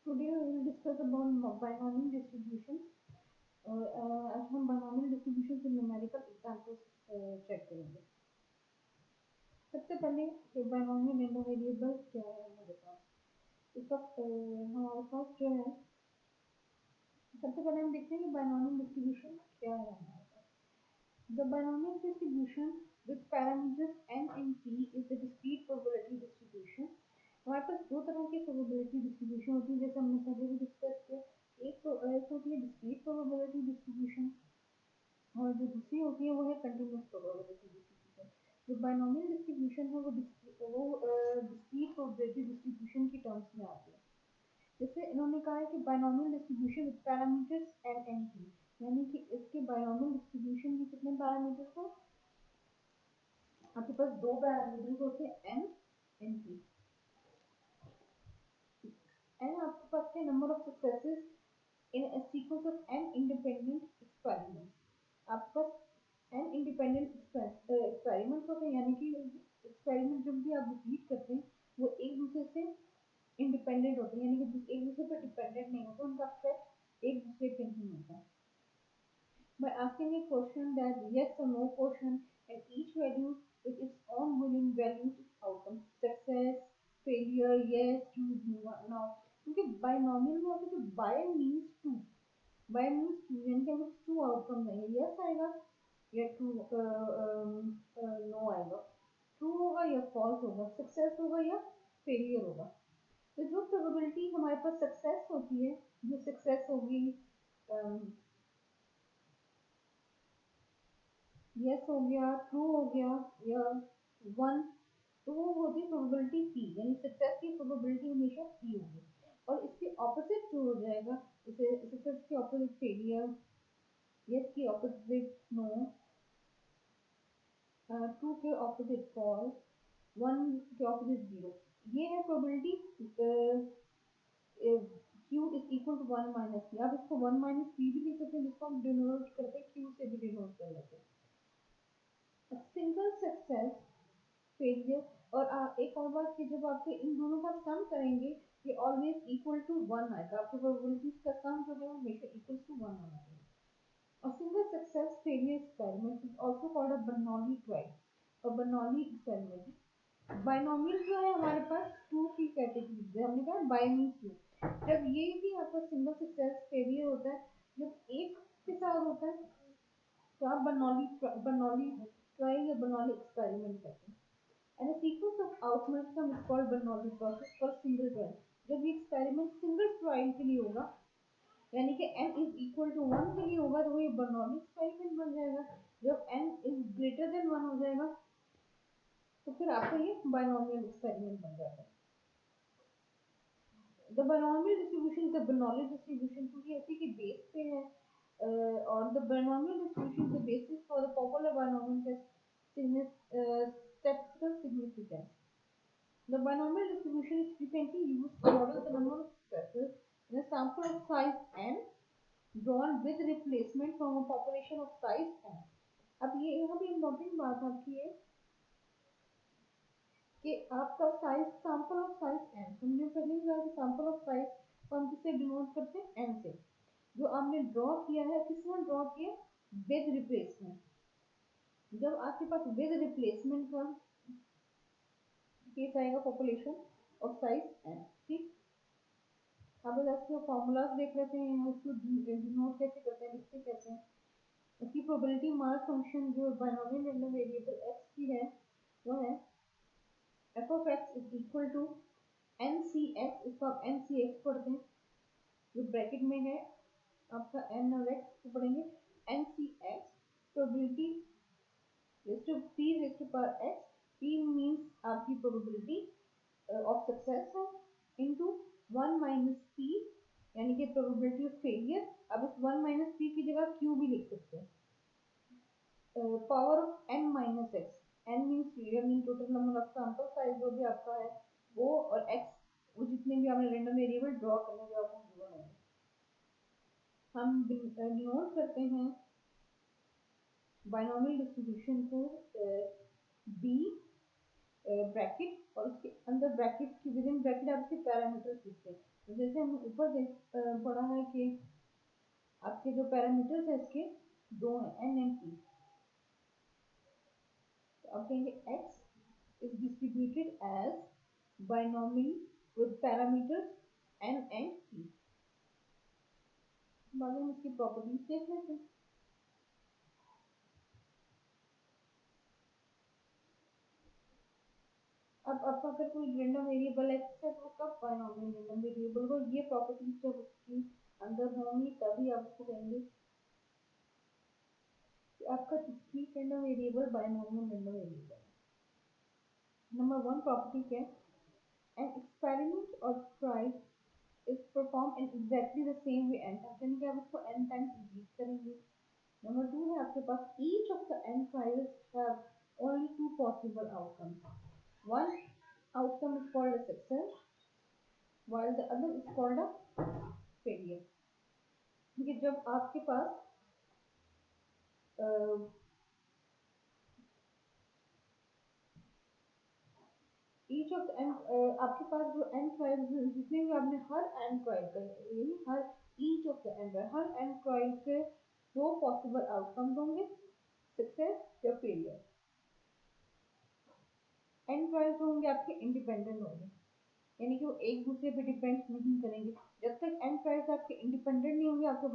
Today we will discuss about binomial distribution. आज हम binomial distribution के numerical examples check करेंगे. सबसे पहले binomial random variable क्या है हमारे पास. इसका हमारे पास जो है सबसे पहले हम देखते हैं कि binomial distribution क्या है हमारे पास. The binomial distribution with parameters n and p is the discrete probability distribution. हमारे पास दो तरह की प्रोबेबिलिटी डिस्ट्रीब्यूशन होती है जैसे हमने पहले भी डिस्कस किया. एक होती है डिस्क्रीट प्रोबेबिलिटी डिस्ट्रीब्यूशन और जो दूसरी होती है वो है कंटीन्यूअस प्रोबेबिलिटी डिस्ट्रीब्यूशन. जो बायनोमियल डिस्ट्रीब्यूशन है वो डिस्क्रीट प्रोबेबिलिटी डिस्ट्रीब्यूशन की टर्म्स में आती है. जैसे इन्होंने कहा है कि binomial distribution with parameters n n p, यानी कि इसके बायनोमियल डिस्ट्रीब्यूशन में कितने पैरामीटर्स हैं. आपके पास दो पैरामीटर्स होते हैं एन एन पी. And आपके पास है number of successes in a sequence of n independent experiments. आपके पास n independent experiments होते हैं, यानी कि experiment जब भी आप repeat करते हैं वो एक दूसरे से independent होते हैं, यानी कि एक दूसरे पर dependent नहीं होते, उनका effect एक दूसरे पे नहीं होता. By asking a question that yes or no question and each value with its own Boolean value outcome, success, failure, yes, choose, now. क्योंकि बायनोमियल में होता है तो bi means two, bi means two यानी कि अगर टू आउटकम है, yes आएगा या ट्रू नो आएगा, ट्रू होगा या फॉल्स होगा, सक्सेस होगा या फेलियर होगा. तो जो प्रोबेबिलिटी हमारे पास सक्सेस होती है, जो सक्सेस होगी यस हो गया, ट्रू हो गया या वन, तो वो होती है प्रोबेबिलिटी पी, यानी सक्सेस की प्रोबेबिलिटी हमेशा पी होगी. और इसके ऑपोजिट जो हो जाएगा, इसे सक्सेस के ऑपोजिट फेलियर, यस की ऑपोजिट नो, ट्रू के ऑपोजिट फॉल्स, वन के ऑपोजिट जीरो. ये है probability q is equal to one minus p. आप इसको वन माइनस पी भी लिख सकते हैं, जिसको हम डिनोट करते हैं क्यू से भी डिनोट कर लेते हैं. सिंगल सक्सेस, फेलियर और एक और बात कि जब आपके इन दोनों का सम करेंगे ये ऑलवेज इक्वल टू वन आएगा. आपके प्रोबेबिलिटीज का सम जो है वो हमेशा इक्वल टू वन आना चाहिए. A single success failure experiment is also called a Bernoulli trial. A Bernoulli experiment. Binomial जो है हमारे पास टू की कैटेगरी है. हमने कहा बाय मींस टू. जब ये भी आपका सिंगल सक्सेस फेलियर होता है, जब एक के साथ होता है तो आप बर्नौली ट्रायल या बर्नौली एक्सपेरिमेंट करते हैं. And a sequence of outcomes from is called Bernoulli process for single trial. जब ये एक्सपेरिमेंट सिंगल ट्रायल के लिए होगा, यानी कि n is equal to one के लिए होगा, तो ये बर्नौली एक्सपेरिमेंट बन जाएगा. जब n is greater than one हो जाएगा तो फिर आपका ये बायनोमियल एक्सपेरिमेंट बन जाएगा. The binomial distribution the Bernoulli distribution क्योंकि इसी की बेस पे है, और the binomial distribution the basis for the popular binomial statistical significance. The binomial distribution is frequently used to model the number of successes in a sample of size n drawn with replacement from a population of size n. अब ये यहाँ पे important बात आपकी है कि आपका size sample of size n, हमने पहले ही कहा कि सैंपल ऑफ साइज को हम किससे डिनोट करते हैं, n से. जो आपने ड्रॉ किया है किसने ड्रॉ किया, विद रिप्लेसमेंट. जब आपके पास विद रिप्लेसमेंट का केस आएगा पॉपुलेशन ऑफ साइज n. ठीक, अब इसके फॉर्मूलाज देख लेते हैं, उसको डिनोट कैसे करते हैं, लिखते कैसे हैं. इसकी प्रोबेबिलिटी मास फंक्शन जो बायनोमियल रैंडम वेरिएबल x की है वो है f of x is equal to ncx. इसको आप ncx पढ़ते हैं जो ब्रैकेट में है आपका n और x को पढ़ेंगे ncx. Probability raised to p raised to power x. p means आपकी प्रोबेबिलिटी ऑफ सक्सेस है इनटू वन माइनस p यानी कि प्रोबेबिलिटी ऑफ फेलियर. अब इस वन माइनस p की जगह q भी लिख सकते हैं. Power of n minus x. n means period mean total number of sample size जो भी आपका है वो, और x वो जितने भी आपने रैंडम वेरिएबल ड्रॉ करने जो आपको गिवन होंगे. हम डिनोट करते हैं बायनोमियल डिस्ट्रीब्यूशन को b ब्रैकेट और उसके अंदर ब्रैकेट की विद इन ब्रैकेट आप इसके पैरामीटर्स लिखते हैं. जैसे हम ऊपर पढ़ा है कि आपके जो पैरामीटर्स है इसके दो हैं, एन एंड पी। तो आप कहेंगे x is distributed as binomial with parameters n and p. बाद हम इसकी प्रॉपर्टीज देख लेते हैं। अब आपका अगर कोई रैंडम वेरिएबल एक्स है तो कब बाइनोमियल रैंडम वेरिएबल हो, ये प्रॉपर्टीज जब उसकी अंदर होंगी तभी आप उसको कहेंगे कि आपका discrete random variable binomial random variable. Number one property क्या है? एन एक्सपेरिमेंट और trial is performed in exactly the same way n times, यानी कि आप इसको n times repeat करेंगे। नंबर टू है आपके पास each of the n trials have only two possible outcomes. One outcome is called a success while the other is called a failure. क्योंकि जब आपके पास each of the n आपके पास जो n trials जितने भी आपने हर n ट्रायल का यानी हर each of the n her n trial के दो पॉसिबल आउटकम्स होंगे, सक्सेस या फेलियर। n ट्रायल्स होंगे आपके इंडिपेंडेंट होंगे, यानी कि वो एक दूसरे पे डिपेंड नहीं करेंगे। जब तक n ट्रायल्स आपके इंडिपेंडेंट नहीं होंगे आपका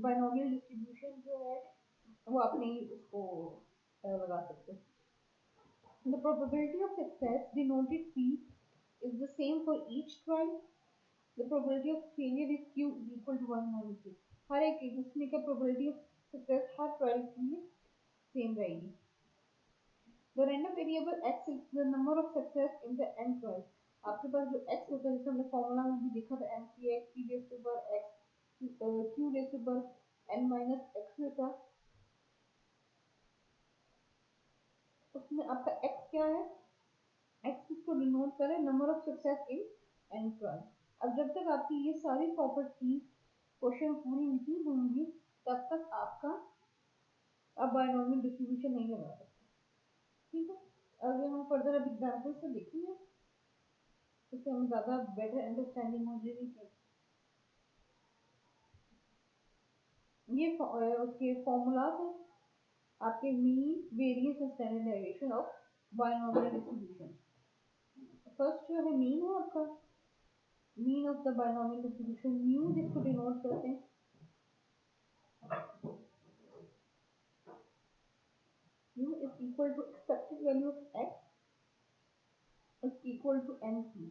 बाइनोमियल डिस्ट्रीब्यूशन जो है वो आप नहीं उसको लगा सकते। The probability of success denoted P is the same for each trial. The probability of failure is Q is equal to 1 minus Q. हर एक इसमें क्या probability of success her trial के लिए same रहेगी। The random variable x is the number of success in the n trial. आपके पास जो x होता है जैसे हमने फॉर्मूला में भी देखा था m p x p raised to power x q raised to power n minus x होता, उसमें आपका x क्या है? x इसको डिनोट करें number of success in n trial. अब जब तक आपकी ये सारी प्रॉपर्टी क्वेश्चन पूरी नहीं होंगी तब तक आपका अब बाइनोमियल डिस्ट्रीब्यूशन नहीं लगा सकते। ठीक है, अगर हम फर्दर अब एग्जांपल से देखेंगे इससे हमें ज़्यादा बेटर अंडरस्टैंडिंग हो जाएगी कि ये उसके फॉर्मूलाज हैं आपके mean variance and standard deviation of binomial distribution. First जो है मीन है आपका mean of the binomial distribution, mu जिसको डिनोट करते हैं mu is equal to expected value of x is equal to np।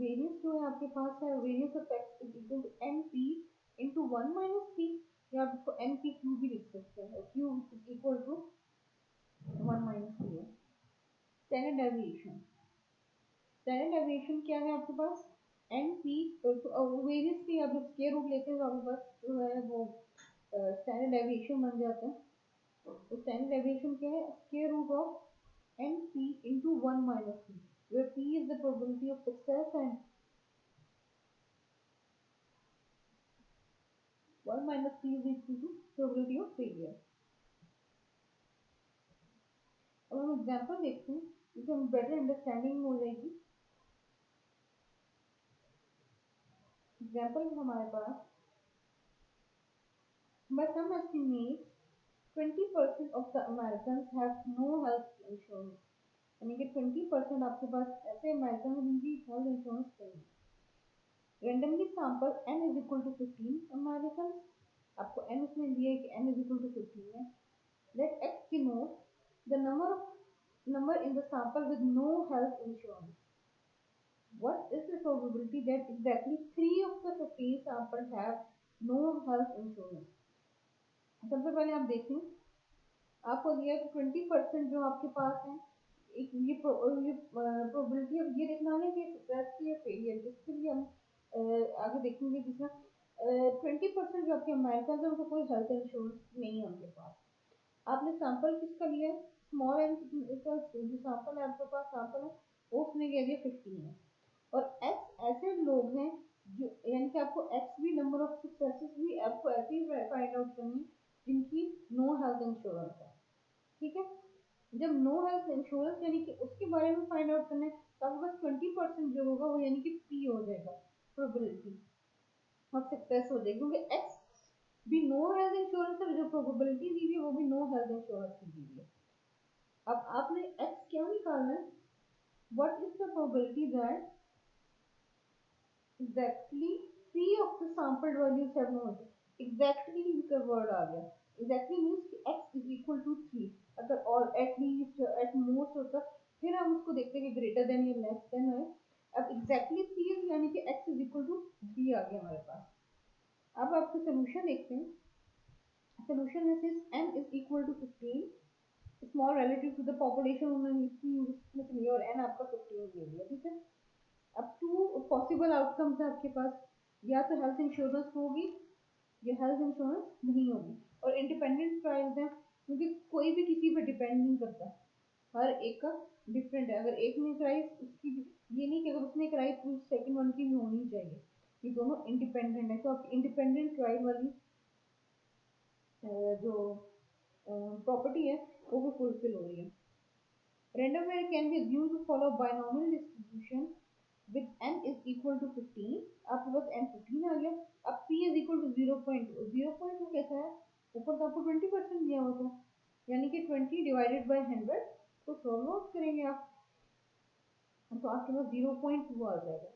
Variance जो है आपके पास है variance of x is equal to np into 1 minus p, या आप इसको np क्यू भी लिख सकते हैं, q is equal to 1 minus p है। स्टैंडर्ड डेविएशन, स्टैंडर्ड डेविएशन क्या है आपके पास np, तो वेरिएंस की आप जब स्क्वायर रूट लेते हैं तो आपके पास जो है वो स्टैंडर्ड डेविएशन बन जाता है। तो स्टैंडर्ड डेविएशन क्या है? Square root of np into 1 minus p, where p is the probability of success and 1 minus p is equal to probability of failure. अब हम एग्जांपल देखते हैं जिससे हमें बेटर अंडरस्टैंडिंग हो जाएगी। एग्जांपल हमारे पास by some estimates 20% of the Americans have no health insurance, यानी कि 20% आपके पास ऐसे अमेरिकन हैं जिनकी हेल्थ इंश्योरेंस नहीं है। Randomly sample n is equal to 15 American, आपको n उसमें दिया है कि n is equal to 15 है। Let x denote the number in the sample with no health insurance. What is the probability that exactly 3 of the 15 samples have no health insurance? सबसे पहले आप देखें आपको दिया कि 20% जो आपके पास है एक ये प्रोबेबिलिटी अब ये देखना है कि सक्सेस की या फेलियर, जिसके लिए हम आगे देखेंगे जिसमें 20% जो आपके अमेरिकन है उनको कोई हेल्थ इंश्योरेंस नहीं है उनके पास। आपने सैंपल किसका लिया है? स्मॉल एन का जो सैंपल है आपके पास सैंपल है वो उसने क्या दिया 15 है, और x ऐसे लोग हैं जो यानी कि आपको x भी नंबर ऑफ सक्सेसेस भी आपको ऐसे ही फाइंड आउट करनी जिनकी नो हेल्थ इंश्योरेंस है। ठीक है, जब नो हेल्थ इंश्योरेंस यानी कि उसके बारे में फाइंड आउट करना है तो आपके पास 20% जो होगा वो यानी कि P हो जाएगा, प्रोबेबिलिटी ऑफ सक्सेस हो जाएगी, क्योंकि X भी नो हेल्थ इंश्योरेंस है, जो प्रोबेबिलिटी दी हुई है वो भी नो हेल्थ इंश्योरेंस की दी हुई है। अब आपने X क्या निकालना है, what is the probability that exactly 3 of the sampled values have no health, exactly का word आ गया, exactly means कि x is equal to 3, अगर और at least at most होता फिर हम उसको देखते हैं कि greater than या less than है। अब exactly 3 है यानी कि x is equal to 3 आ गया हमारे पास। अब आपको solution देखते हैं, solution is n is equal to 15, small relative to the population उन्होंने इसकी यूज लिया और n आपका 15 ले लिया, ठीक है। अब टू पॉसिबल आउटकम्स है आपके पास, या तो हेल्थ इंश्योरेंस होगी या हेल्थ इंश्योरेंस नहीं होगी, और इंडिपेंडेंट ट्रायल्स हैं क्योंकि कोई भी किसी पर डिपेंड नहीं करता, हर एक का डिफरेंट है। अगर एक ने कराई उसकी ये नहीं कि अगर उसने कराई तो सेकंड वन की भी होनी चाहिए, ये दोनों इंडिपेंडेंट है। तो आपकी इंडिपेंडेंट ट्रायल वाली जो प्रॉपर्टी है वो भी फुलफिल हो रही है। Random variable can be assumed to follow binomial distribution with n is equal to 15, आपके पास n 15 आ गया। अब p is equal to 0.2, 0.2 कैसा है, ऊपर तो आपको 20% दिया हुआ था, यानी कि 20 डिवाइडेड बाय 100 तो सॉल्व आउट करेंगे आप, तो आपके पास 0.2 आ जाएगा।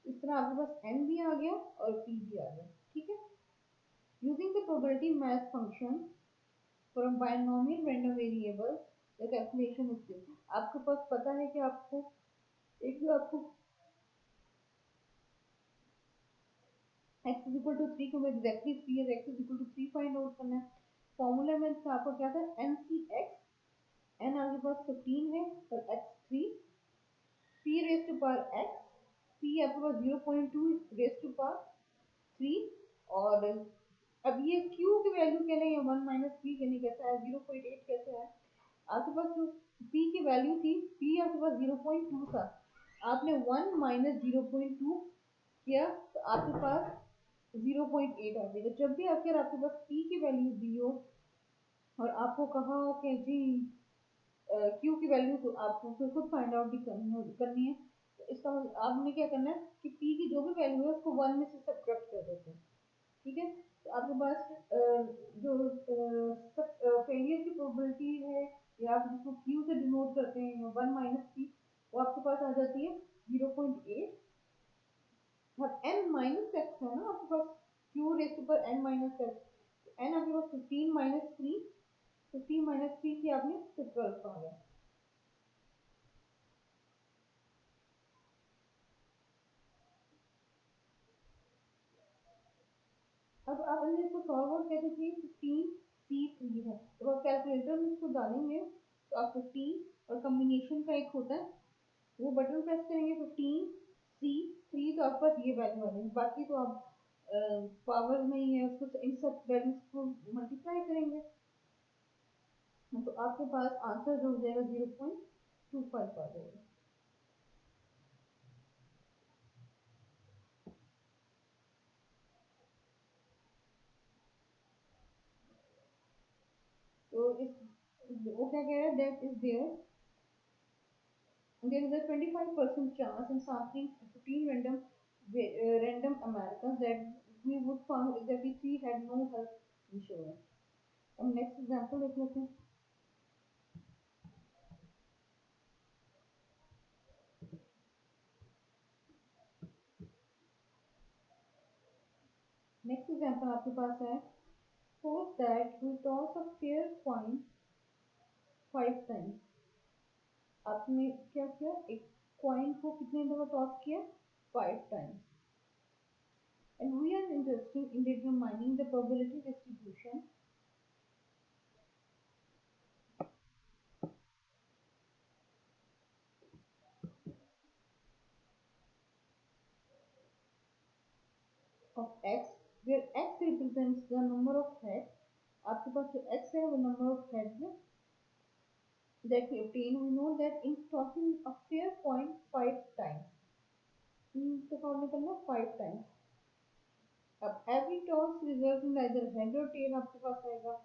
इस तरह आपके पास n भी आ गया और p भी आ गया, ठीक है। Using the probability math function from binomial random variable the calculation is this, आपके पास पता है कि आपको एक आपको x is equal to 3 को exactly 3 है, x is equal to 3 find out करना है। फॉर्मूला में आपको क्या था, n सी x, n आपके पास 15 है और x 3, p raise to power x, p आपके पास 0.2 रेज टू पावर 3, और अब ये q की वैल्यू क्या है, 1 माइनस p यानी कैसा है 0.8 कैसे है, आपके पास जो p की वैल्यू थी, p आपके पास 0.2 था, आपने 1 माइनस 0.2 किया तो आपके पास 0.8 आ जाएगा। जब भी आपके पास p की वैल्यू दी हो और आपको कहा हो कि जी q की वैल्यू तो आपको फिर खुद फाइंड आउट भी करनी है, तो इसका आपने क्या करना है कि p की जो भी वैल्यू है उसको 1 में से सब्ट्रैक्ट कर देते हैं, ठीक है। तो आपके पास जो फेलियर की प्रोबेबिलिटी है या आप जिसको q से डिनोट करते हैं 1 माइनस p, वो आपके पास आ जाती है 0.8। अब n माइनस x है ना आपके पास, q raise to power n minus x, n आपके पास 15 माइनस 3, 15 माइनस 3 की आपने 12 पा गया। अब आप इसको सॉल्व आउट कैसे किए, 15 c3 है, तो आप कैलकुलेटर में इसको डालेंगे तो आप 15 और कॉम्बिनेशन का एक होता है वो बटन प्रेस करेंगे, 15 c3 तो आपके पास ये वैल्यू आ जाएगी, बाकी तो आप पावर में ही है उसको इन सब वैल्यूज को मल्टीप्लाई करेंगे तो आपके पास आंसर जो हो जाएगा 0.25 आ जाएगा। तो इस वो क्या कह रहा है, that is there is a 25% chance in sampling 15 random Americans that we would found exactly 3 had no health insurance। अब नेक्स्ट एग्जांपल देख लेते हैं। नेक्स्ट एग्जांपल आपके पास है, suppose that we toss a fair coin 5 times। आपने क्या किया, एक कॉइन को कितने दफा टॉस किया, 5 times, and we are interested in determining the probability distribution of x where x represents the number of heads, आपके पास जो x है वो number of heads है that we obtain। We know that in tossing a fair coin 5 times, तो हमने करना 5 times। अब every toss results in either head or tail आपके पास आएगा।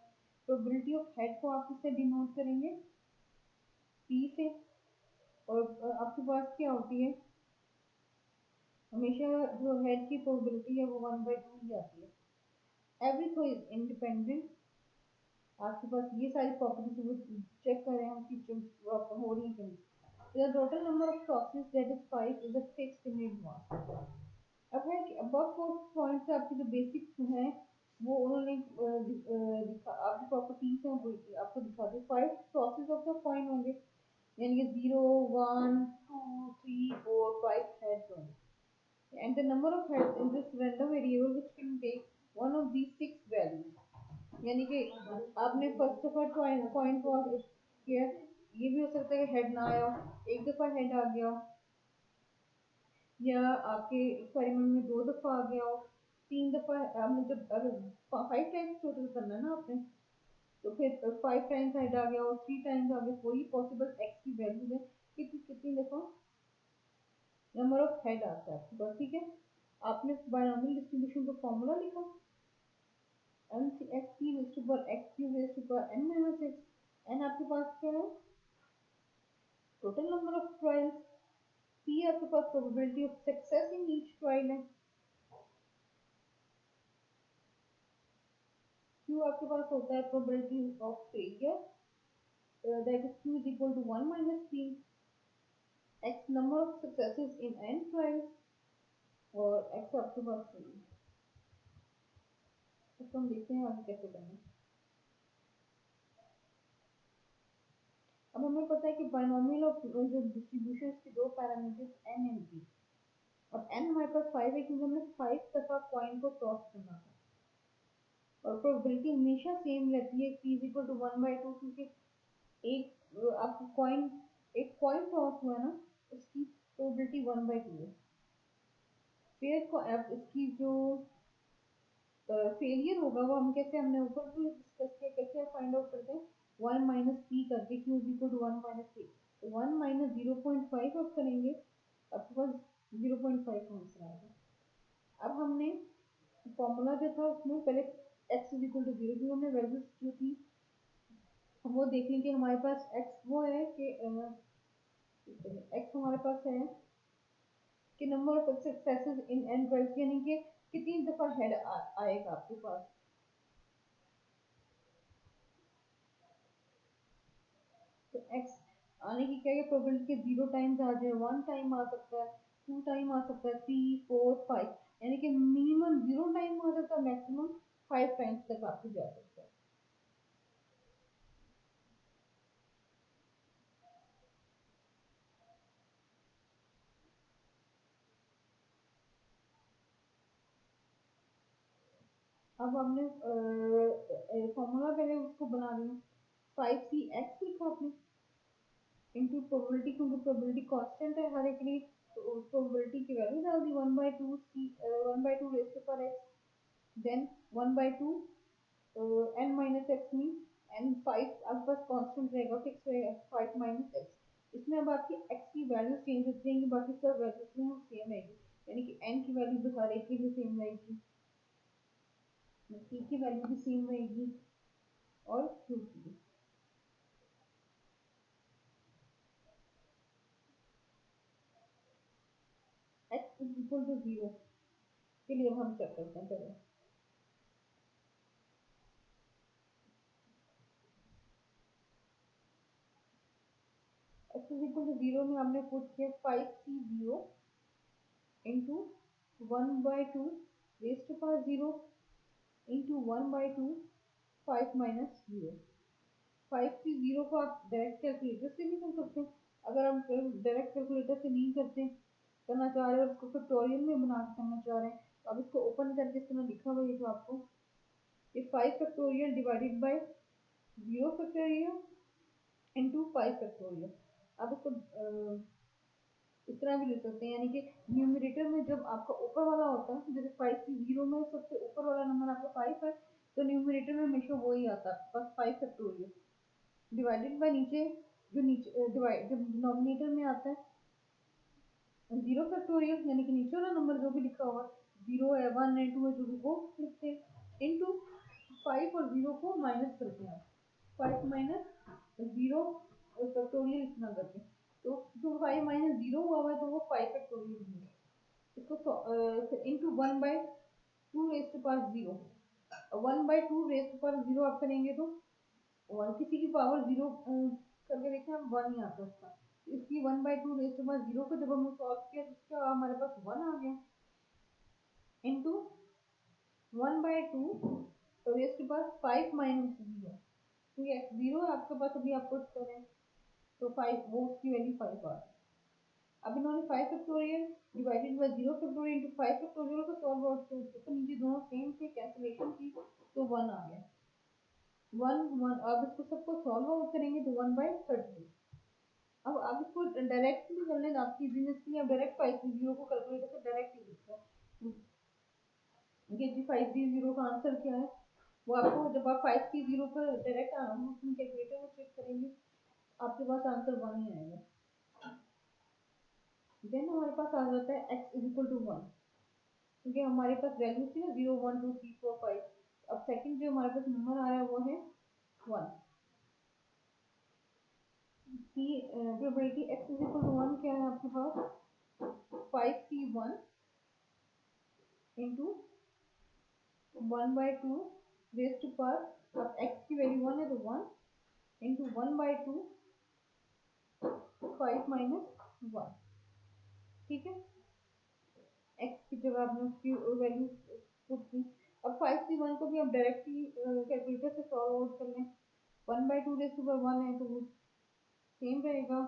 probability of head को आप किससे डिनोट करेंगे, p से, और आपके पास क्या होती है हमेशा जो हेड की प्रोबेबिलिटी है वो 1/2 ही आती है। Everything is independent. आपके पास ये सारी प्रॉपर्टीज वो चेक करें हम कि प्रॉपर हो रही है कि नहीं। The total number of tosses that is 5 is a fixed in advance. अब है कि अबव 4 पॉइंट्स आपके जो बेसिक्स हैं वो उन्होंने आपकी प्रॉपर्टीज हैं वो आपको दिखा दी। 5 टॉसेस ऑफ द कॉइन होंगे, यानी कि 0 1 2 3 4 5 हेड्स होंगे। And the number of heads in this random variable which can take one of these 6 values। यानी कि आपने फर्स्ट दफा कॉइन टॉस किया, ये भी हो सकता है कि हेड ना आया हो, एक दफा हेड आ गया हो, या आपके एक्सपेरिमेंट में 2 दफा आ गया हो, 3 दफा। आपने जब अगर 5 टाइम्स टोटल करना है ना आपने, तो फिर 5 टाइम्स हेड आ गया हो, 3 टाइम्स आ गया, कोई पॉसिबल एक्स की वैल्यू है कितनी कितनी दफा नंबर ऑफ हेड आता है आपके पास। ठीक है, आपने बायनॉमियल डिस्ट्रीब्यूशन का फॉर्मूला लिखा, n x p raised to power x cube raised to power n minus x। n आपके पास क्या है, total number of trials. p आपके पास probability of success in each trial है। q आपके पास होता है probability of failure, that is q is equal to 1 minus p। x number of successes in n trials, और x आपके पास नहीं। तो हम देखते हैं आगे कैसे करना है। अब हमें पता है कि बायनॉमियल ऑफ जो डिस्ट्रीब्यूशन की दो पैरामीटर्स n एंड p। अब n हमारे पास 5 है क्योंकि हमने 5 दफा कॉइन को टॉस करना था, और प्रोबेबिलिटी हमेशा सेम रहती है p इज इक्वल टू 1/2, क्योंकि आपको कॉइन एक कॉइन टॉस हुआ है ना, उसकी प्रोबेबिलिटी 1/2 है। फिर को अब इसकी जो फेलियर होगा वो हम कैसे, हमने ऊपर भी डिस्कस किया कैसे फाइंड आउट करते हैं, 1 माइनस पी करके q is equal to 1 minus p. तो 1 माइनस 0.5 आप करेंगे, आपके पास 0.5 आंसर आएगा। अब हमने फॉर्मूला जो था उसमें पहले x इज इक्वल टू 0 की हमने वैल्यूज जो थी वो देख ली कि हमारे पास x वो है कि x हमारे पास है कि number of successes in n trials, यानी कि कितनी दफा हेड आएगा आपके पास। तो x आने की क्या है प्रोबेबिलिटी के 0 टाइम्स आ जाए, 1 टाइम आ सकता है, 2 टाइम आ सकता है, 3 4 5, यानी कि मिनिमम 0 टाइम आ सकता है, मैक्सिमम 5 टाइम्स तक आपको जा सकता है। अब हमने फॉर्मूला पहले उसको बना लिया, 5c(x) लिखा आपने इनटू प्रोबेबिलिटी, क्योंकि प्रोबेबिलिटी कांस्टेंट है हर एक लिए, तो प्रोबेबिलिटी की वैल्यू डाल दी 1/2 c 1/2 raise to power x, then 1/2 n minus x mean n 5 आपके पास कांस्टेंट रहेगा, फिक्स रहेगा 5 माइनस एक्स। इसमें अब आपकी x की वैल्यू चेंज होती रहेंगी, बाकी सब वैल्यूज जो है सेम रहेगी, यानी कि n की वैल्यू भी हर एक के लिए सेम रहेगी, p की वैल्यू भी सेम रहेगी, और q की भी। x इज इक्वल टू 0 के लिए अब हम चेक करते हैं पहले। x इज इक्वल टू 0 में हमने पुट किया 5c0 into 1/2 raise to power 0 into 1/2 5 minus 0। 5c0 को आप डायरेक्ट कैलकुलेटर से भी कर सकते हैं। अगर हम डायरेक्ट कैलकुलेटर से नहीं करना चाह रहे हैं, उसको फैक्टोरियल में बना के करना चाह रहे हैं, तो अब इसको ओपन करके इस तरह लिखा हुआ है जो आपको, ये 5 factorial divided by 0 factorial into 5 factorial. अब इसको इस तरह भी लिख सकते हैं, यानी कि न्यूमरेटर में जब आपका ऊपर वाला होता है, जैसे 5c0 में सबसे ऊपर वाला नंबर आपका 5 है, तो न्यूमरेटर में हमेशा वही आता है आपके पास 5 फैक्टोरियल डिवाइडेड बाय नीचे जो नीचे डिवाइड जब डिनोमिनेटर में आता है 0 फैक्टोरियल, यानी कि नीचे वाला नंबर जो भी लिखा हुआ 0 है 1 है 2 है जो भी वो लिखते हैं, इनटू 5 और 0 को माइनस करते हैं, 5 माइनस 0 फैक्टोरियल इतना करके, तो जो 5 माइनस 0 हुआ है तो वो 5 फैक्टोरियल होगा। इसको into 1/2 raise to power 0, 1/2 raise to power 0 आप करेंगे तो वन, किसी की पावर 0 करके देखें हम, 1 ही आता है उसका। इसकी 1/2 रेज़ टू पावर 0 को जब हमने सॉल्व किया तो इसका हमारे पास 1 आ गया, इंटू 1/2 रेज़ टू पावर 5 - 0, तो ये 0 है आपके पास, अभी आप पुट करें तो 5, वो उसकी वैल्यू 5 आ गई। अब इन्होंने 5 factorial divided by 0 factorial into 5 factorial को सॉल्व आउट किया, तो नीचे दोनों सेम थे, कैंसिलेशन की तो 1 आ गया, 1 1। अब इसको सबको सॉल्व आउट करेंगे तो 1/32। अब आप इसको डायरेक्टली कर लें, आपकी इजीनेस के लिए आप डायरेक्ट 5 को कैलकुलेटर से डायरेक्ट लिख सकते हैं। ये जी 5 का आंसर क्या है, वो आपको जब आप 5 पर डायरेक्ट अपने कैलकुलेटर में चेक करेंगे आपके पास आंसर 1 ही आएगा। देन हमारे पास आ जाता है x इज इक्वल टू 1, क्योंकि हमारे पास वैल्यू थी ना 0 1 2 3 4 5। अब सेकंड जो हमारे पास नंबर आ रहा है वो है 1 की probability x is equal to 1 क्या है आपके पास, 5c1 into 1/2 raise to power, अब x की वैल्यू 1 है तो 1 इंटू 1/2 5 - 1, ठीक है। x की जगह आपने उसकी वैल्यू पुट की। अब 5c1 को भी आप डायरेक्टली कैलकुलेटर से सॉल्व आउट कर लें, 1/2 रेज़ टू पावर 1 है तो वो सेम रहेगा,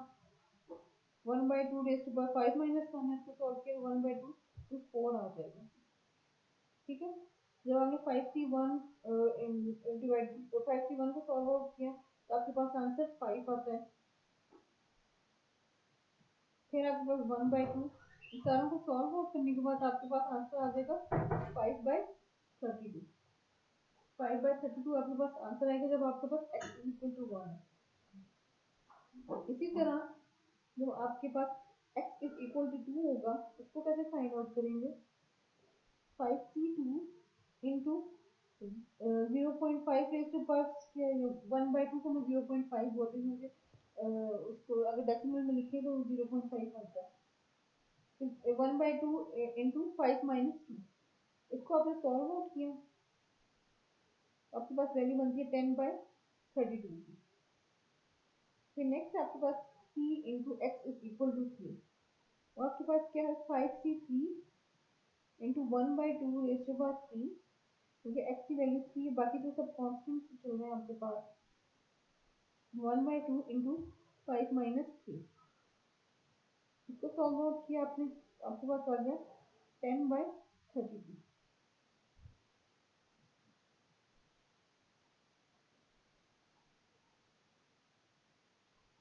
1/2 रेज़ टू पावर 5 - 1 है तो सॉल्व किया 1/2 तो 4 आ जाएगा, ठीक है। जब आपने 5c1 डिवाइड 5c1 को सॉल्व आउट किया तो आपके पास आंसर 5 आता है, फिर आपके पास 1/2, सारों को सॉल्व आउट करने के बाद आपके पास आंसर आ जाएगा 5/32। 5/32 आपके पास आंसर आएगा जब आपके पास x इज इक्वल टू 1 है। इसी तरह जब आपके पास x इज इक्वल टू 2 होगा, उसको कैसे फाइंड आउट करेंगे, 5c2 into 0.5 rays to power 1/2 को मैं 0.5 बोलती हूँ, मुझे उसको अगर डेसिमल में लिखे तो 0.5 आता है, 1/2 इंटू 5 - 2, इसको आपने सॉल्व आउट किया, आपके पास वैल्यू बनती है 10/32 की। फिर नेक्स्ट आपके पास c into x is equal to 3, और आपके पास क्या है 5c3 into 1/2 raise to power 3, क्योंकि x की वैल्यू 3 है, बाकी तो सब कॉन्स्टेंट चल रहे हैं आपके पास, 1/2 इंटू 5 - 3, इसको सॉल्व आउट किया आपने, आपके पास आ गया 10/32।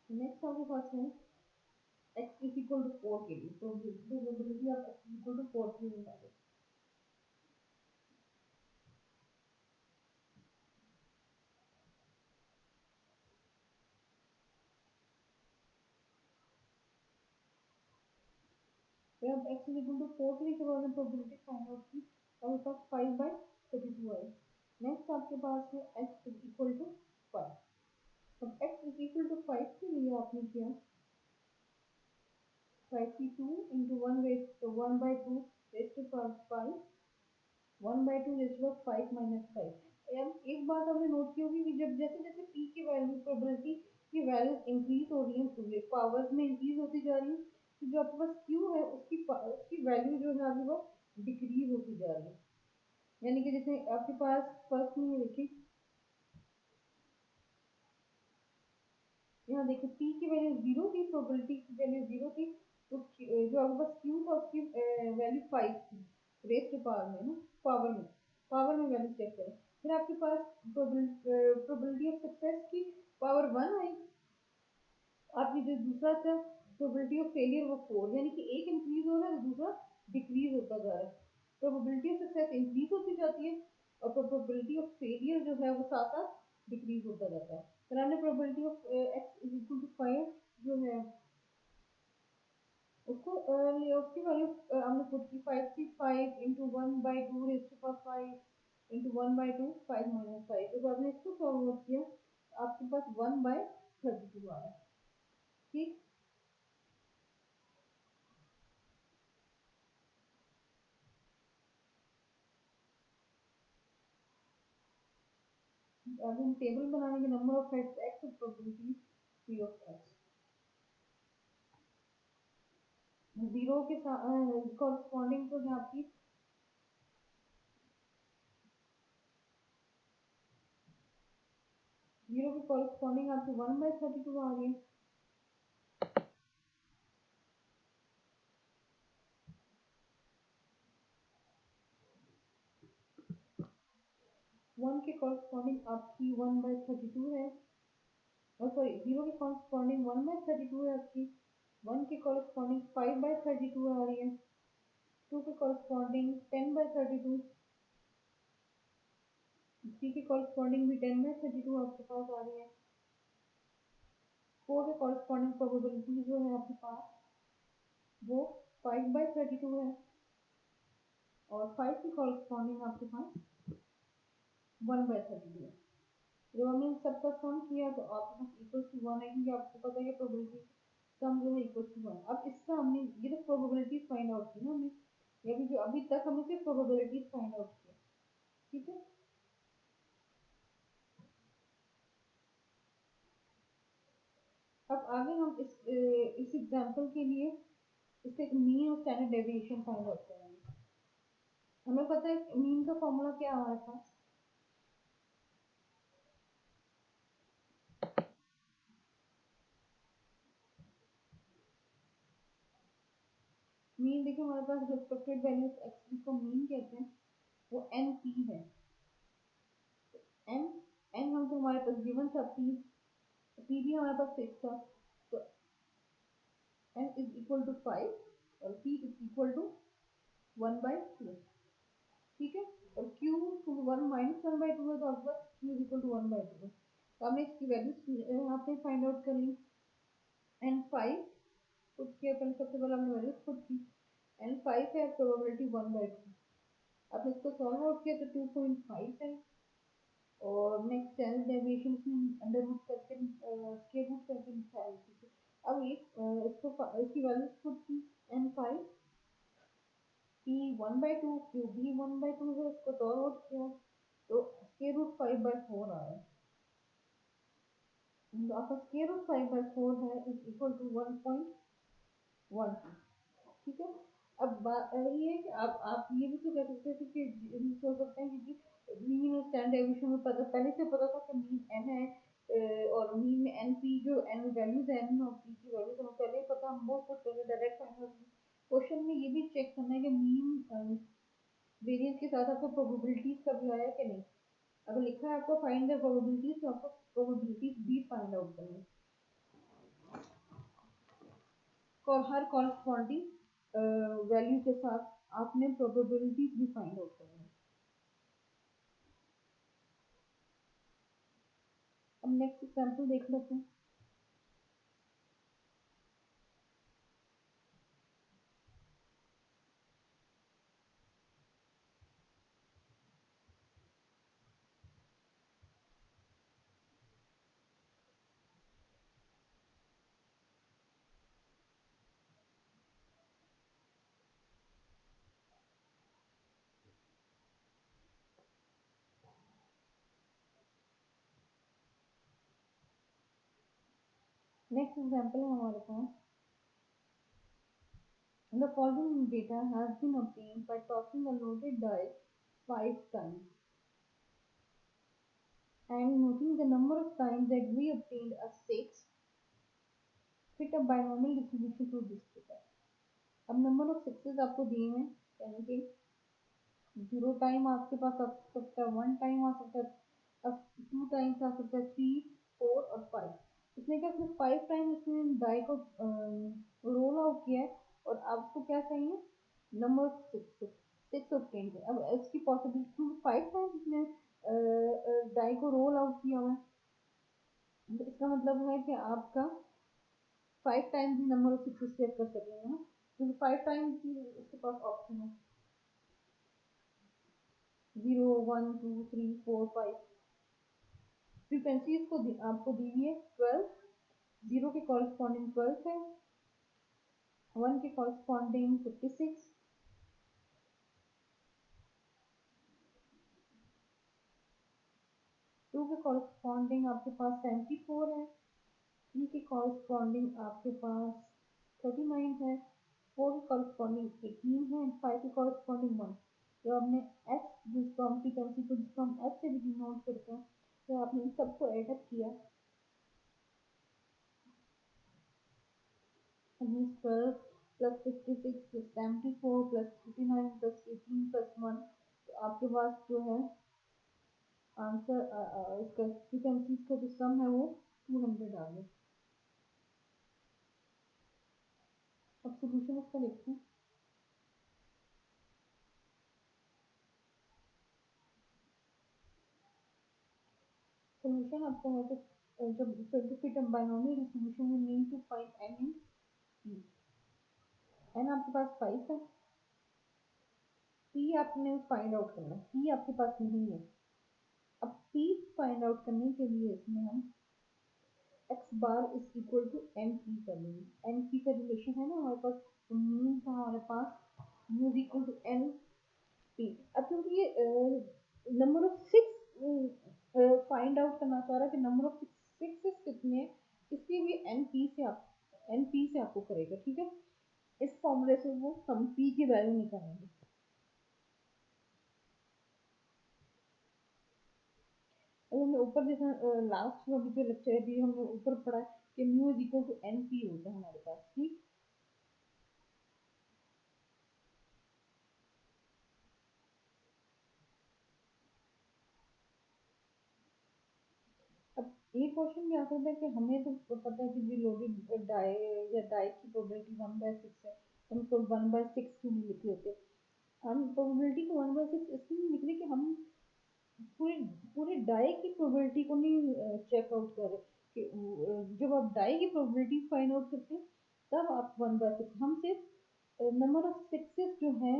नेक्स्ट आपके पास है x इज इक्वल टू 4 के लिए, तो प्रोबेबिलिटी आप x इज इक्वल टू 4 की निकालें। फिर अब x इज इक्वल टू 4 के लिए जब आपने प्रोबेबिलिटी फाइंड आउट की तो आपके पास 5/32 आई। नेक्स्ट आपके पास है x इज इक्वल टू 5। अब x इज इक्वल टू 5 के लिए आपने किया 5c2 into 1/2 raise to power 5, 1/2 raise to power 5 - 5। अब एक बात आपने नोट की होगी कि जब जैसे जैसे p की वैल्यू प्रोबेबिलिटी की वैल्यू इंक्रीज हो रही है, पावर्स में इंक्रीज होती जा रही है, तो जो आपके पास q है उसकी वैल्यू जो है आपके पास डिक्रीज होती जा रही है। यानी कि जैसे आपके पास फर्स्ट में देखिए, यहाँ देखिए p की वैल्यू 0 थी, प्रोबेबिलिटी की वैल्यू 0 थी, तो जो आपके पास q था उसकी वैल्यू 5 थी, रेज़ टू पावर में ना, पावर में वैल्यू चेक करें। फिर आपके पास प्रोबेबिलिटी ऑफ सक्सेस की पावर 1 आई, आपकी जो दूसरा था प्रोबेबिलिटी ऑफ फेलियर वो 4, यानी कि एक इंक्रीज हो रहा है तो दूसरा डिक्रीज होता जा रहा है। प्रोबेबिलिटी ऑफ सक्सेस इंक्रीज होती जाती है और प्रोबेबिलिटी ऑफ फेलियर जो है वो साथ साथ डिक्रीज होता जाता है। फिर हमने probability of x is equal to 5 जो है उसको उसकी वैल्यू हमने पुट की 5c5 into 1/2 raise to power 5 into 1/2 5 - 5। जब आपने इसको सॉल्व आउट किया आपके पास 1/32 आ रहा है, ठीक। अब हम टेबल बनाएंगे नंबर ऑफ हेड्स एक्स और probability P of x. Zero के कॉरस्पॉन्डिंग तो है आपकी जीरो के कॉरस्पॉन्डिंग आपकी 1/32 आ रही है। वन के कॉरस्पॉन्डिंग आपकी 1/32 है, और सॉरी जीरो के कॉरस्पॉन्डिंग 1/32 है आपकी। वन के कॉरस्पॉन्डिंग 5/32 आ रही है। टू के कॉरस्पॉन्डिंग 10/32, थ्री के कॉरस्पॉन्डिंग भी 10/32 आपके पास आ रही है। फोर के कॉरस्पॉन्डिंग प्रोबेबिलिटी जो है आपके पास वो 5/32 है, और फाइव के कॉरस्पॉन्डिंग आपके पास 1/32 है। जब हमने सबका सम किया तो आपके पास इक्वल टू 1 है, क्योंकि आपको पता है कि प्रोबेबिलिटी सम जो है इक्वल टू 1। अब इसका हमने ये तो प्रोबेबिलिटी फाइंड आउट की ना हमने, या फिर जो अभी तक हमने सिर्फ प्रोबेबिलिटी फाइंड आउट किया, ठीक है। अब आगे हम इस एग्जांपल के लिए इससे मीन और स्टैंडर्ड डेविएशन फाइंड आउट करेंगे। हमें पता है मीन का फॉर्मूला क्या आ रहा था, मीन देखिए हमारे पास जो एक्सपेक्टेड वैल्यू एक्स जिसको मीन कहते हैं वो एन पी है। एन एन हम तो हमारे पास गिवन था पी भी हमारे पास फिक्स था, तो n is equal to 5 और p is equal to 1/2, ठीक है। और q to 1 minus 1/2 है, तो आपके पास q is equal to 1/2 है। तो हमने इसकी वैल्यू यहाँ पे फाइंड आउट कर ली। n5 पुट किया, पहले सबसे पहले हमने वैल्यू पुट की। n5 है प्रोबेबिलिटी 1/2, आपने इसको सॉल्व आउट किया तो 2.5 है, और नेक्स्ट स्टैंडर्ड डेविएशन में अंडर रूट करके स्क्वायर रूट करके लिखा है, ठीक है। अब ये इसको इसकी वैल्यू पुट की n5 p 1/2 q भी 1/2 है, इसको सॉल्व आउट किया तो स्क्वायर रूट 5/4 आ रहा है। आपका स्क्वायर रूट 5/4 है इज इक्वल टू 1.12, ठीक है। अब बात ये है कि आप ये भी तो कह सकते थे कि सोच सकते हैं कि मीन और स्टैंडर्ड डेविएशन में पता पहले से पता था कि मीन n है, और मीन में एन पी जो एन वैल्यूज है एन और पी की वैल्यूज हमें पहले ही पता, हम वो पुट करके डायरेक्ट फाइंड। क्वेश्चन में ये भी चेक करना है कि मीन वेरिएंस के साथ आपको प्रोबेबिलिटीज का भी आया कि नहीं। अगर लिखा है आपको फाइंड द प्रोबेबिलिटीज, तो आपको प्रोबेबिलिटीज भी फाइंड आउट करनी है, और हर कॉरस्पॉन्डिंग वैल्यू के साथ आपने प्रोबेबिलिटीज भी फाइंड आउट करनी है। अब नेक्स्ट एग्जांपल देख लेते हैं। नेक्स्ट एग्जांपल है हमारे पास, the following data has been obtained by tossing a loaded die 5 times and noting the number of times that we obtained a 6, fit a binomial distribution to this data। अब number of sixes आपको दिए हैं, यानी कि 0 time आपके पास आ सकता है, 1 time आ सकता है, अब 2 टाइम्स आ सकता है, 3, 4 और 5। इसने क्या सिर्फ 5 टाइम इसने डाई को रोल आउट किया है, और आपको क्या चाहिए नंबर ऑफ सिक्स ऑब्टेन है। अब इसकी पॉसिबिलिटी 5 टाइम्स इसने डाई को रोल आउट किया हुआ है, तो इसका मतलब है कि आपका 5 times number of sixes check कर सकेंगे ना, क्योंकि 5 टाइम्स इसके पास ऑप्शन है 0, 1, 2, 3, 4, 5। फ्रीक्वेंसी इसको आपको दी हुई है 12, 0 के कॉरस्पॉन्डिंग 12 है, 1 के कॉरस्पॉन्डिंग 56, 2 के कॉरस्पॉन्डिंग आपके पास 74 है, 3 के कॉरस्पॉन्डिंग आपके पास 39 है, 4 के कॉरस्पॉन्डिंग 18 है, 5 के कॉरस्पॉन्डिंग 1। तो आपने एफ जिसको हम फ्रीक्वेंसी को जिसको हम एफ से भी डिनोट करते हैं, तो आपने इन सबको एडअप किया, 12 plus 56 plus 74 plus 39 plus 18 plus 1। तो आपके पास जो है आंसर इसका फ्रीक्वेंसीज का जो सम है वो 200 आ गया। अब सोल्यूशन इसका देखते हैं। सोल्यूशन आपको है तो जब फिट बाइनोमियल डिस्ट्रीब्यूशन में mean to find n in p, n आपके पास 5 है, पी आपने फाइंड आउट करना है, पी आपके पास नहीं है। अब पी फाइंड आउट करने के लिए इसमें हम x bar is equal to n p कर लेंगे। एन पी का रिलेशन है ना हमारे पास, तो मीन था हमारे पास mu is equal to n p. अब क्योंकि ये नंबर ऑफ 6 फाइंड आउट करना चाह रहा है कि नंबर ऑफ 6 कितने हैं, इसलिए भी एन पी से आपको करेगा, ठीक है। इस फॉर्मूले से वो हम पी की वैल्यू निकालेंगे। अब हमने ऊपर जैसा लास्ट में जो लेक्चर भी हमने ऊपर पढ़ा है कि mu is equal to n p होता है हमारे पास, ठीक। अब ये क्वेश्चन भी आ सकता है कि हमें तो पता है कि जी लोडेड डाई या डाई की प्रोबेबिलिटी 1/6 है, हम तो 1/6 क्यों नहीं लिख लेते। हम प्रोबेबिलिटी को 1/6 इसलिए नहीं लिख रहे कि हम पूरे पूरे डाई की प्रोबेबिलिटी को नहीं चेक आउट कर रहे कि जब आप डाई की प्रोबेबिलिटी फाइंड आउट करते हैं तब आप 1/6, हम सिर्फ नंबर ऑफ सिक्सेस जो हैं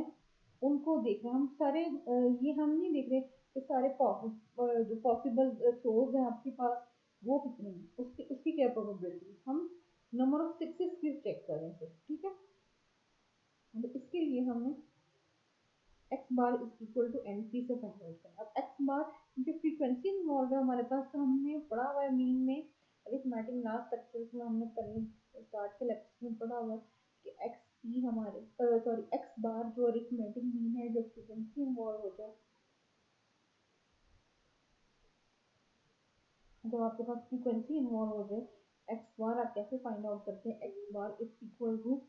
उनको देख रहे हैं। हम सारे ये हम नहीं देख रहे कि सारे जो पॉसिबल सोर्स हैं आपके पास वो कितने हैं, उसकी उसकी क्या प्रोबेबिलिटी, हम नंबर ऑफ सिक्सेस की चेक कर रहे हैं, ठीक है। तो इसके लिए हमें x bar is equal to n p से फाइंड आउट करना। अब एक्स बार क्योंकि फ्रीक्वेंसी इन्वॉल्व है हमारे पास, तो हमने पढ़ा हुआ है मीन में, अरिथमेटिक लास्ट लेक्चर्स में हमने पहले स्टार्ट के लेक्चर में पढ़ा हुआ है कि एक्स पी हमारे सॉरी एक्स बार जो अरिथमेटिक मीन है जब फ्रीक्वेंसी इन्वॉल्व हो जाए, जब आपके पास फ्रीक्वेंसी इन्वॉल्व हो जाए, एक्स बार आप कैसे फाइंड आउट करते हैं, x bar is equal to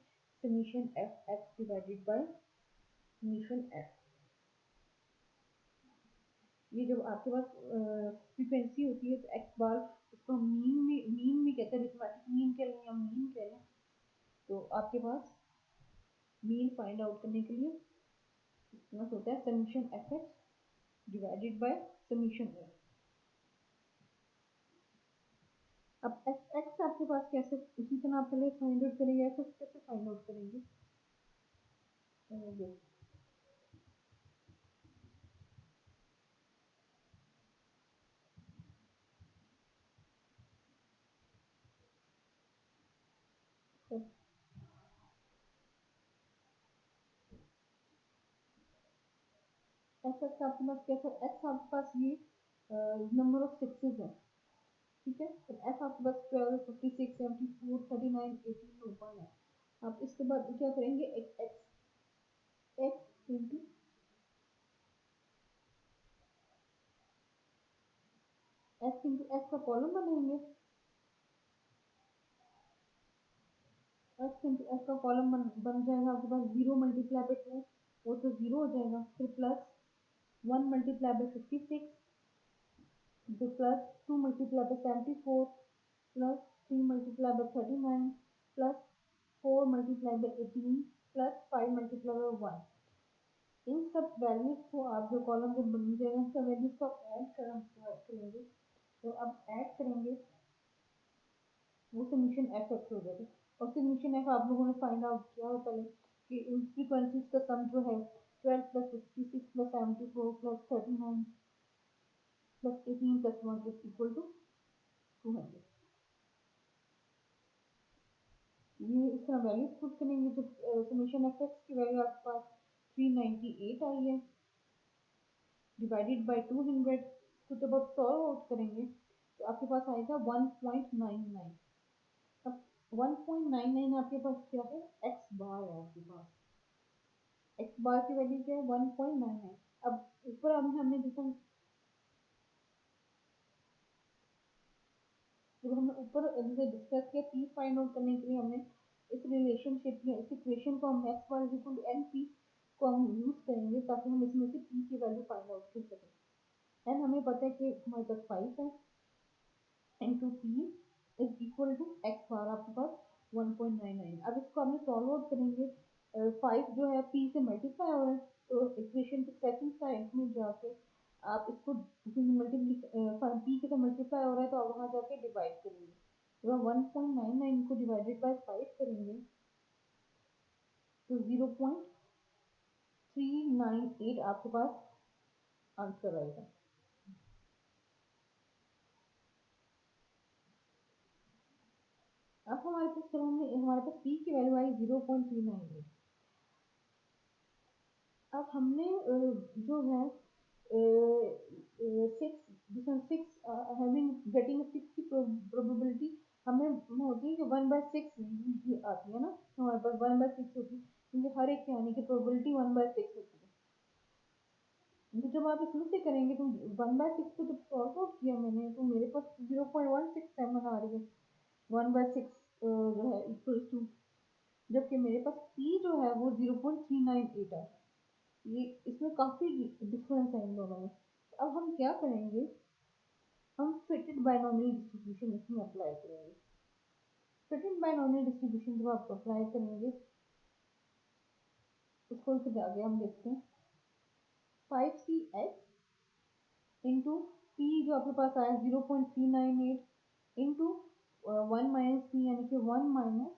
summation f x divided by summation f. ये जब आपके पास फ्रीक्वेंसी होती है तो एक्स बार उसको हम मीन में कहते हैं, अरिथमेटिक मीन कह लें या मीन कह लें। तो आपके पास मीन फाइंड आउट करने के लिए इतना होता है summation f x divided by summation F. अब एफ एक्स आपके पास कैसे, उसी तरह आप पहले फाइंड आउट करेंगे, एफ एक्स कैसे फाइंड आउट करेंगे, एफ एक्स आपके पास कैसे, एक्स आपके पास ये नंबर ऑफ सिक्सेस है, ठीक है। तो एफ आपके पास 12 56 74 39 18 1 है। आप इसके बाद क्या करेंगे, एक x x into x into x का कॉलम बनाएंगे, एक्स इंटू एक्स का कॉलम बन जाएगा आपके पास 0 मल्टीप्लाई बाई 2 वो तो 0 हो जाएगा, फिर प्लस 1 मल्टीप्लाई बाई 56 जो plus 2 multiply by 74 plus 3 multiply by 39 plus 4 multiply by 18 plus 5 multiply by 1। इन सब वैल्यूज को आप जो कॉलम में बन जाएगा इन सब वैल्यूज को आप ऐड करेंगे, तो अब ऐड करेंगे वो समीशन एफ एक्स हो जाएगा। और समीशन एफ आप लोगों ने फाइंड आउट किया हो पहले कि इन फ्रीक्वेंसीज का सम जो है 12 plus 56 plus 74 plus 39 plus 18 plus 1 is equal to 200। ये इस तरह वैल्यूज पुट करेंगे, जो समीशन एफ एक्स की वैल्यू आपके पास 398 आई है डिवाइडेड बाई 200 तो जब आप सॉल्व आउट करेंगे तो आपके पास आएगा 1.99। अब 1.99 आपके पास क्या है, एक्स बार है आपके पास। एक्स बार की वैल्यू क्या है, 1.99। अब ऊपर हमने देखा, जब हमने ऊपर जैसे डिस्कस किया, पी फाइंड आउट करने के लिए हमने इस रिलेशनशिप में इस इक्वेशन को हम x bar is equal to n p को हम यूज करेंगे ताकि हम इसमें से पी की वैल्यू फाइंड आउट कर सकें। एंड हमें पता है कि हमारे पास 5 है, into p is equal to x bar आपके पास 1.99। अब इसको हमने सॉल्व आउट करेंगे। 5 जो है पी से मल्टीप्लाई हो रहा है, तो इक्वेशन के सेकंड साइड में जाके आप इसको मल्टीप्लाई, पी के साथ मल्टीप्लाई हो रहा है तो आप वहाँ जाके डिवाइड करेंगे। जब आप 1.99 को डिवाइडेड बाय 5 करेंगे तो 0.398 आपके पास आंसर आएगा। अब हमारे पास जब हमने हमारे पास पी की वैल्यू आई 0.398। अब हमने जो है सिक्स हैविंग गेटिंग 6 की प्रोबेबिलिटी हमें होती है कि 1/6 आती है ना, हमारे पास 1/6 होती है क्योंकि हर एक के आने की प्रोबेबिलिटी 1/6 होती है। तो जब आप इसमें से करेंगे तो 1/6 को जब सॉल्व आउट किया मैंने तो मेरे पास 0.167 आ रही है, 1/6 जो है इक्वल टू, जबकि मेरे पास पी जो है वो 0.398 है। ये इसमें काफी डिफरेंस है इन दोनों में। अब हम क्या करेंगे, हम फिटेड बायनॉमियल डिस्ट्रीब्यूशन इसमें अप्लाई करेंगे। फिटेड बायनॉमियल डिस्ट्रीब्यूशन जब आप अप्लाई करेंगे उसको फिर आगे हम देखते हैं। 5cx इंटू पी जो आपके पास आया 0.398 इंटू 1 माइनस पी यानी कि 1 माइनस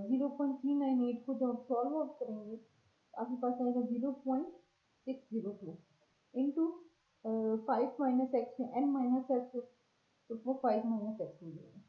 0.398 को जब आप सॉल्व आउट करेंगे आपके पास आएगा 0.602 इंटू 5 माइनस एक्स में एन माइनस एक्स, तो वो 5 माइनस एक्स मिलेगा।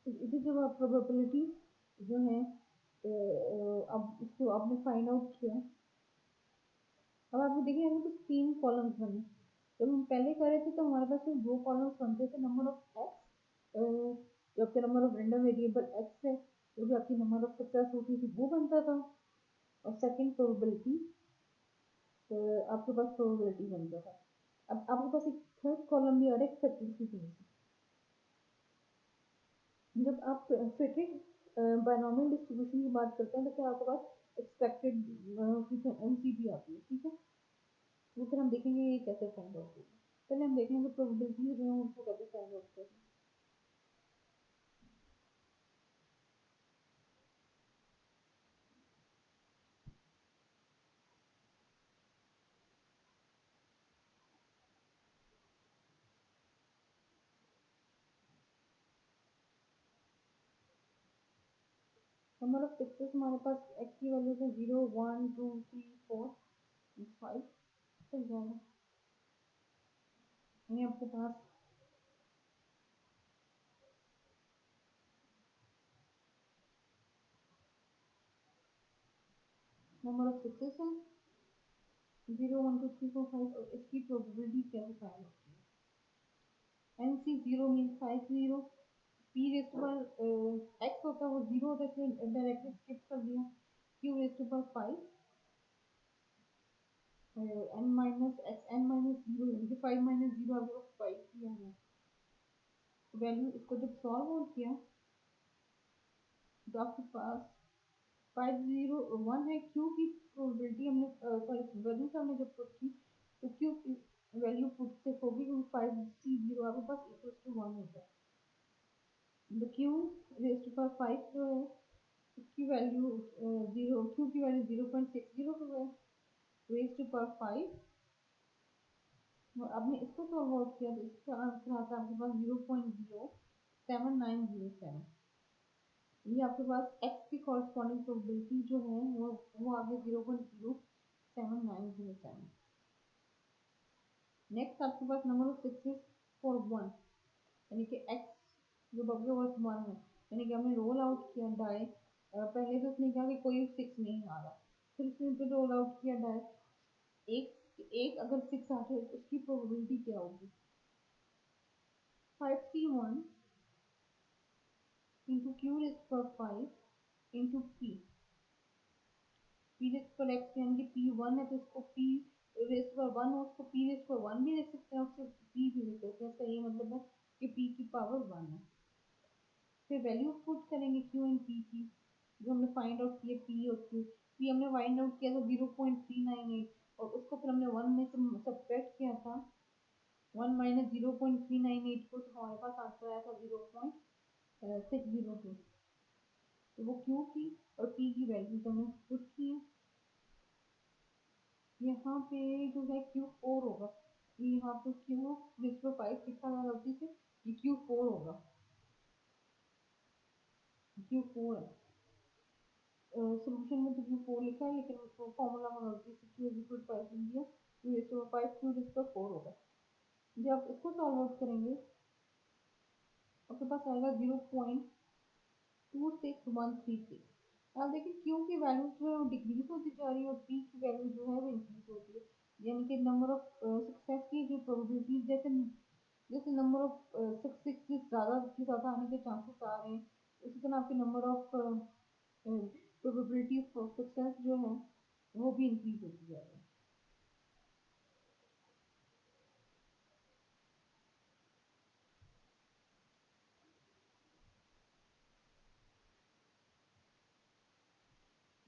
इधर जब आप प्रोबेबिलिटी जो है अब इसको आपने फाइंड आउट किया। अब आप देखिए हमें कुछ 3 कॉलम्स बने। जब हम पहले कर रहे थे तो हमारे पास सिर्फ 2 कॉलम्स बनते थे, नंबर ऑफ एक्स जो आपके number of random variable x है, जो भी आपकी नंबर ऑफ सक्सेस होती थी वो बनता था, और सेकंड प्रोबेबिलिटी आपके पास प्रोबेबिलिटी बनता था। अब आपके पास एक थर्ड कॉलम भी और एक्सपेक्टेड। जब आप फिटेड बायनॉमियल डिस्ट्रीब्यूशन की बात करते हैं तो क्या आपके पास एक्सपेक्टेड एमसीबी आती है, ठीक है। वो फिर हम देखेंगे ये कैसे फाइंड आउट होगा। पहले हम देख लेंगे प्रोबेबिलिटी जो है उसको कैसे फाइंड आउट करते हैं। नंबर ऑफ पिक्सेस हमारे पास एक्स की वैल्यू से 0 1 2 3 4 5 चल जाएगा। ये आपके पास नंबर ऑफ पिक्सेस है 0 1 2 3 4 5 और इसकी प्रोबेबिलिटी कैसे फाइंड होती है। N c 0 mean 5 0, p raise to power x होता है वो 0 होता है इसलिए डायरेक्टली स्किप कर दिया, q raise to power 5 n minus x n minus 0 यानी कि 5 माइनस 0 आपके पास 5 ही आ रहा है। वैल्यू इसको जब सॉल्व आउट किया तो आपके पास 501 है। क्यू की प्रोबेबिलिटी हमने सॉरी वैल्यू हमने जब पुट की तो क्यू की वैल्यू पुट से होगी क्योंकि 5c0 आपके पास इक्वल टू 1 होता है। तो क्यू रेस टू पावर 5 जो है उसकी वैल्यू 0, क्यू की वैल्यू 0.602 है, रेस टू पावर 5 और आपने इसको सॉल्व आउट किया तो इसका आंसर आता है आपके पास 0.07907। ये आपके पास x की कॉरस्पॉन्डिंग प्रोबेबिलिटी जो है वो आ गई 0.07907। नेक्स्ट आपके पास number of successes for one, यानी कि x जो बबल वर्थ वन है, यानी कि हमने रोल आउट किया डाई। पहले तो उसने कहा कि कोई सिक्स नहीं आ रहा, फिर उसने फिर रोल आउट किया डाई। एक एक अगर सिक्स आ जाए तो उसकी प्रोबेबिलिटी क्या होगी? 5c1 into q raised to power 5 into p raised to power x, यानी कि p1 है तो इसको p raised to power 1 और उसको p raised to power 1 भी लिख सकते हैं, उससे p भी लिख सकते हैं। इसका ये मतलब है कि p की पावर 1 है। फिर वैल्यू पुट करेंगे q एंड p की, जो हमने फाइंड आउट किया p और q। p हमने फाइंड आउट किया था 0.398 और उसको फिर हमने 1 में से सब्ट्रैक्ट किया था 1 माइनस 0.398 को, तो हमारे पास आंसर आया था 0.602। तो वो q की और p की वैल्यूज हमने पुट की। यहाँ पे जो है Q4 होगा, यहाँ पे Q जिसको 5 लिखा था गलती से, ये Q4 होगा, Q4 है। सोल्यूशन में तो Q4 लिखा है लेकिन उसको फॉर्मूला में गलती से Q इक्वल 5 लिख दिया, तो ये 5 Q जिसका 4 होगा। जब आप इसको सॉल्व आउट करेंगे आपके पास आएगा 0.26136। आप देखिए Q की वैल्यू जो है वो डिक्रीज होती जा रही है और P की वैल्यू जो है वो इंक्रीज होती है, यानी कि नंबर ऑफ सक्सेस की जो प्रोबेबिलिटीज जैसे जैसे नंबर ऑफ सक्सेस ज़्यादा से ज़्यादा आने के चांसेस आ रहे हैं, उसी तरह आपके number of probability of success जो है वो भी इंक्रीज होती जा रही है।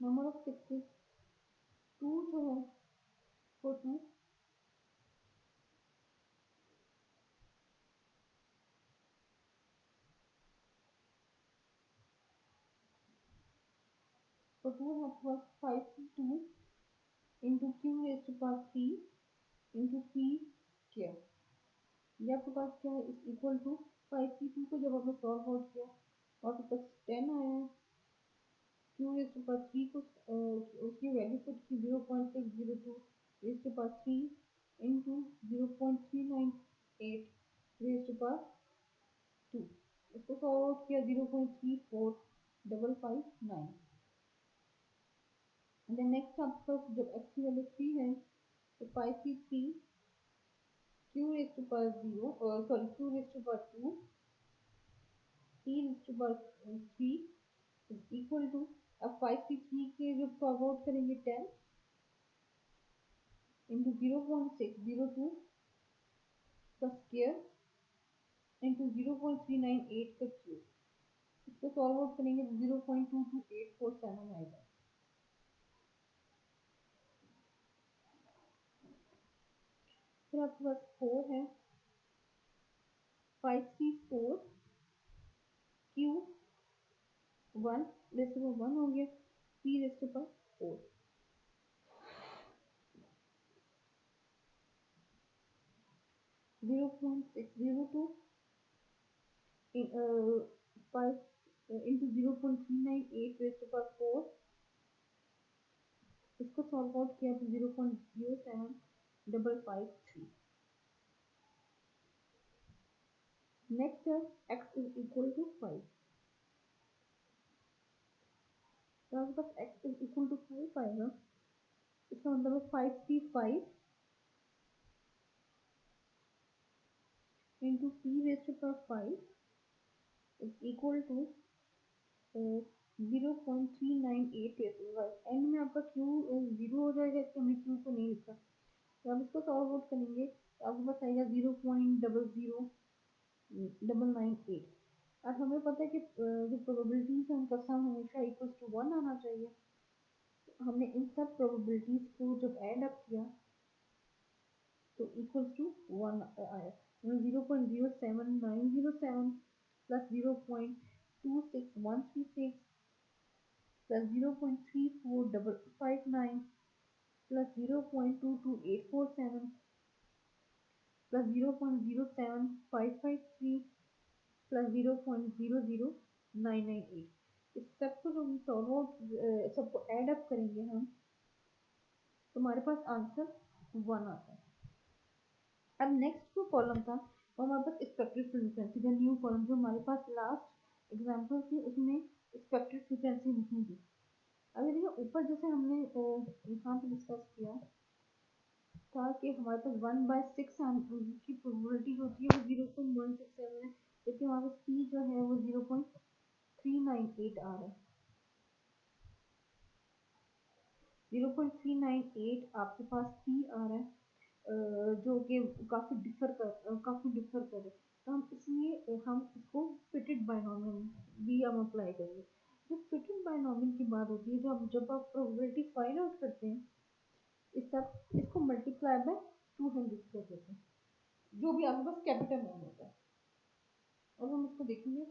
नंबर ऑफ सक्सेस 2 जो है फॉर 2, है आपके पास 5 2 into q raise to power 3 into p square. ये आपके पास क्या है इज इक्वल टू 5c2 को जब आपने सॉल्व आउट किया और आपके पास 10 आया है। क्यू रेज टू पावर 3 को उसकी वैल्यू पुट की 0.602 raise to power 3 into 0.398 raise to power 2। इसको सॉल्व आउट किया 0.34559। देन नेक्स्ट आपके पास जब x की वैल्यू 3 है तो 5c3 q raise to power 0 sorry q raise to power 2 p raise to power 3 is equal to, अब 5c3 के जब सॉल्व आउट करेंगे 10 इंटू 0.602 का स्क्वायर इंटू 0.398 का क्यूब। इसको सॉल्व आउट करेंगे तो 0.22847 आएगा। फिर आपके पास 4 है, 5c4 q 1 रेस्ट पर 1 हो गया, p रेस्ट पर 4 0.602 5 इंटू 0.398 रेस्ट पर 4। इसको सॉल्व आउट किया तो 0.07553। नेक्स्ट है x इज इक्वल टू 5, तो आपके पास x इज इक्वल टू 5 आएगा। इसका मतलब है 5c5 इंटू p रेस्ट पर 5 इज इक्वल टू 0.398 एंड में आपका q 0 हो जाएगा, इसके हमने q को नहीं लिखा। तो आप इसको सॉल्व आउट करेंगे तो आपके पास आएगा 0.00998। अब हमें पता है कि जो प्रोबेबिलिटीज है उनका सम हमेशा इक्वल टू 1 आना चाहिए। हमने इन सब प्रोबेबिलिटीज को जब ऐड अप किया तो इक्वल टू 1 आया। 0.07907 plus 0.26136 plus 0.34559 plus 0.22847 plus 0.07553 plus 0.00998। इस सबको जो हम सॉल्व आउट सबको ऐड अप करेंगे हम, तो हमारे पास आंसर 1 आता है। अब नेक्स्ट जो कॉलम था वो हमारे पास स्पेक्ट्रल फ्रीक्वेंसी का न्यू कॉलम, जो हमारे पास लास्ट एग्जांपल थी उसमें स्पेक्ट्रल फ्रीक्वेंसी लिखनी थी। अभी देखिए ऊपर जैसे हमने यहाँ पे डिस्कस किया था कि हमारे पास 1/6 की प्रोबेबिलिटी होती है वो 0.167 है, जबकि हमारे पास पी जो है वो 0.398 आ रहा है। 0.398 आपके पास पी आ रहा है, जो कि काफ़ी डिफर कर है। तो हम इसलिए हम इसको फिटेड बायनॉमियल भी हम अप्लाई करेंगे। जो फिटेड बायनॉमियल की बात होती है, जब आप प्रोबेबिलिटी फाइंड आउट करते हैं इसको मल्टीप्लाई बाय 200 कर देते हैं, जो भी आपके पास कैपिटल एन होता है। और हम इसको देखेंगे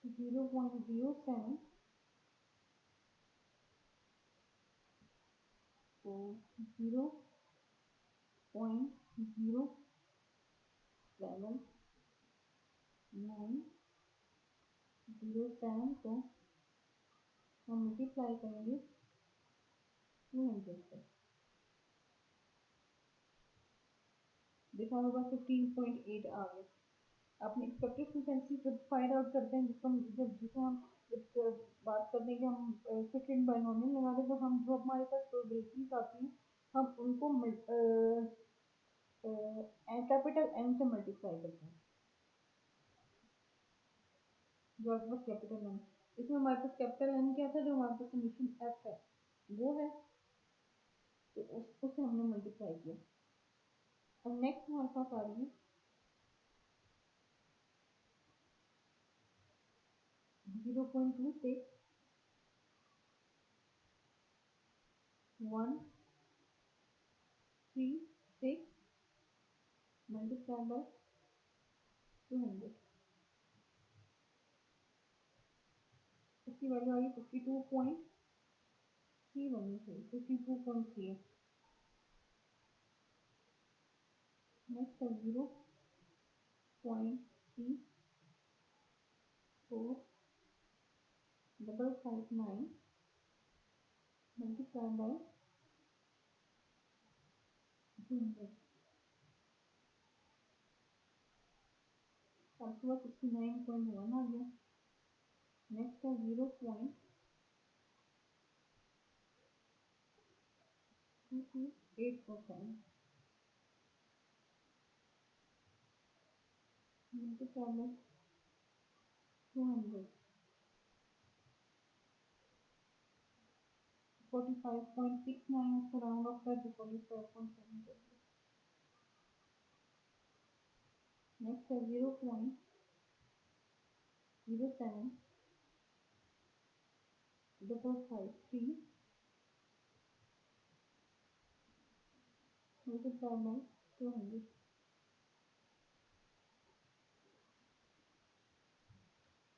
0.07 को 0.07907 को हम मल्टीप्लाई करेंगे 200 से। देखा होगा 15.8 आ गया। अपनी एक्सपेक्टेड फ्रीक्वेंसी जब फाइंड आउट करते हैं, जिसको हम बात करते हैं कि हम फिटेड बायनॉमियल लगाते हैं, तो हम जो हमारे पास प्रोबेबिलिटीज आती हैं हम उनको कैपिटल एन से मल्टीप्लाई करते हैं। जो आपके पास कैपिटल एन, इसमें हमारे पास कैपिटल एन क्या था, जो हमारे पास समीशन एफ है वो है, तो उससे हमने मल्टीप्लाई किया। और नेक्स्ट हमारे पास आ रही है 0.26 136 मल्टीप्लाई बाय 200। इसकी वैल्यू आई 52.3 बनी थी, 52.3। नेक्स्ट है 0.345559 मल्टीप्लाई बाय 200। आपके पास 69.1 आ गया। नेक्स्ट है 0.22847 मल्टीप्लाई बाय 200। 45.69 उसको राउंड ऑफ करके 45.7 कर दिया। नेक्स्ट है 0.07553 मल्टीप्लाई बाय 200।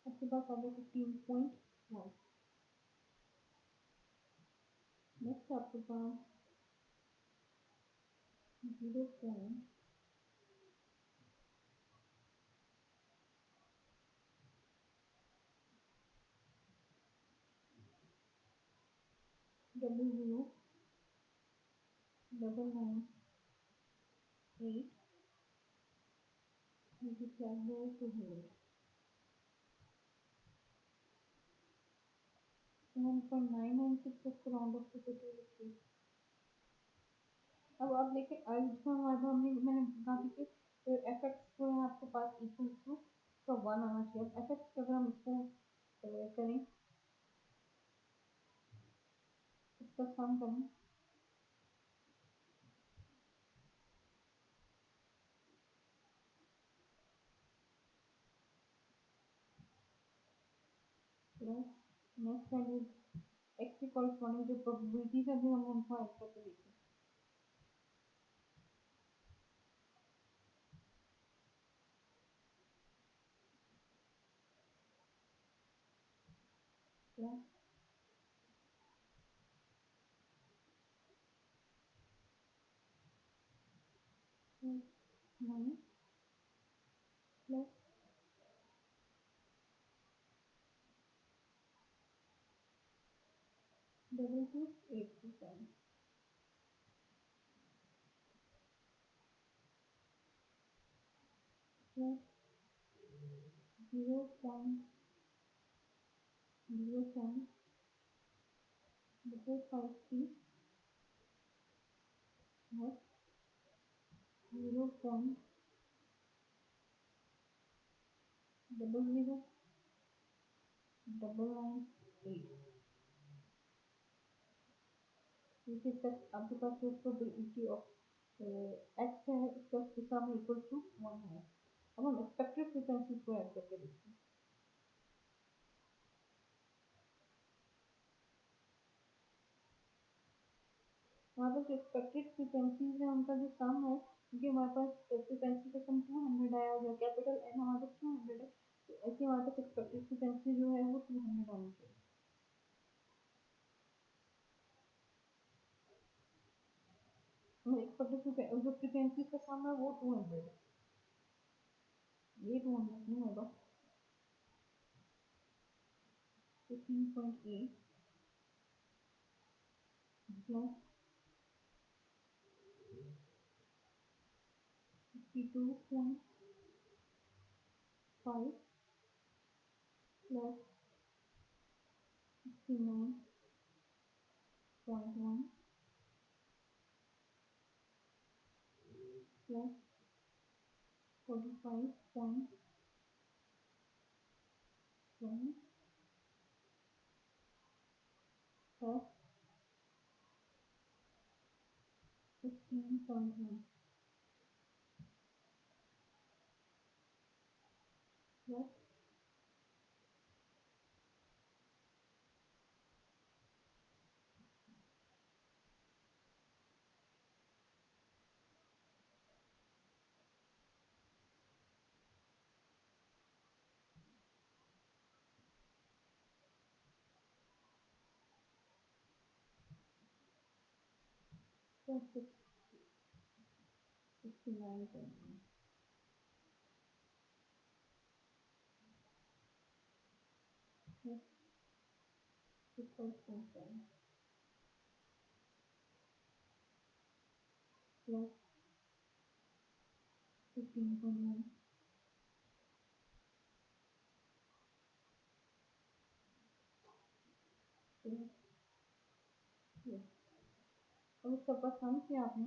आपके पास आ गया 15.1। नेक्स्ट आपके पास 0.0009 8 मल्टीप्लाई बाय 200। 1.996 उसको राउंड ऑफ करके 250। अब आप देखें इसमें हमारे पास मैंने कहा था कि एफ एक्स जो है आपके पास इक्वल टू का 1 आना चाहिए। एफ एक्स अगर हम इसको करें, इसका सम करें, प्लस नेक्स्ट वैल्यू एक्स के कॉरस्पॉन्डिंग जो प्रोबेबिलिटीज है अभी हम उनको ऐड करके देखें। क्या nine plus double two 827 plus 0.07 double 0.000998। क्योंकि तक आपके पास जो प्रोबेबिलिटी ऑफ एक्स है उसका दिशा में इक्वल टू 1 है। अब हम एक्सपेक्टेड फ्रीक्वेंसी को ऐड करके देखते हैं। वहाँ पर जो एक्सपेक्टेड फ्रीक्वेंसीज है उनका जो सम है, क्योंकि हमारे पास फ्रीक्वेंसी का सम 200 आया हुआ है, कैपिटल एन हमारे पास 200 है, तो ऐसे हमारे पास एक्सपेक्टेड फ्रीक्वेंसी जो है वो 200 आनी चाहिए। एक्सपेक्टेड जो फ्रीक्वेंसी का सम है वो 200 है, ये 200 नहीं होगा। 15.8 plus 52.5 plus 69.1 plus 45.7 plus 15.1 plus 69.1 plus 55.7 plus 15.1 plus ये। अब इसका पास सम किया आपने,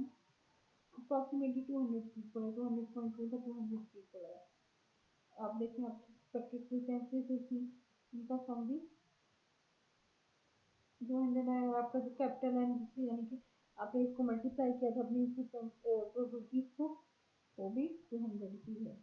अप्रॉक्सीमेटली 200 पीपल है, 200.2 था, 200 पीपल है। आप देखें आपकी एक्सपेक्टेड फ्रीक्वेंसी जो थी उनका सम भी 200 है, और आपका जो कैपिटल एन जिससे यानी कि आपने इसको मल्टीप्लाई किया था अपनी प्रोबेबिलिटीज को, वो भी 200 ही है।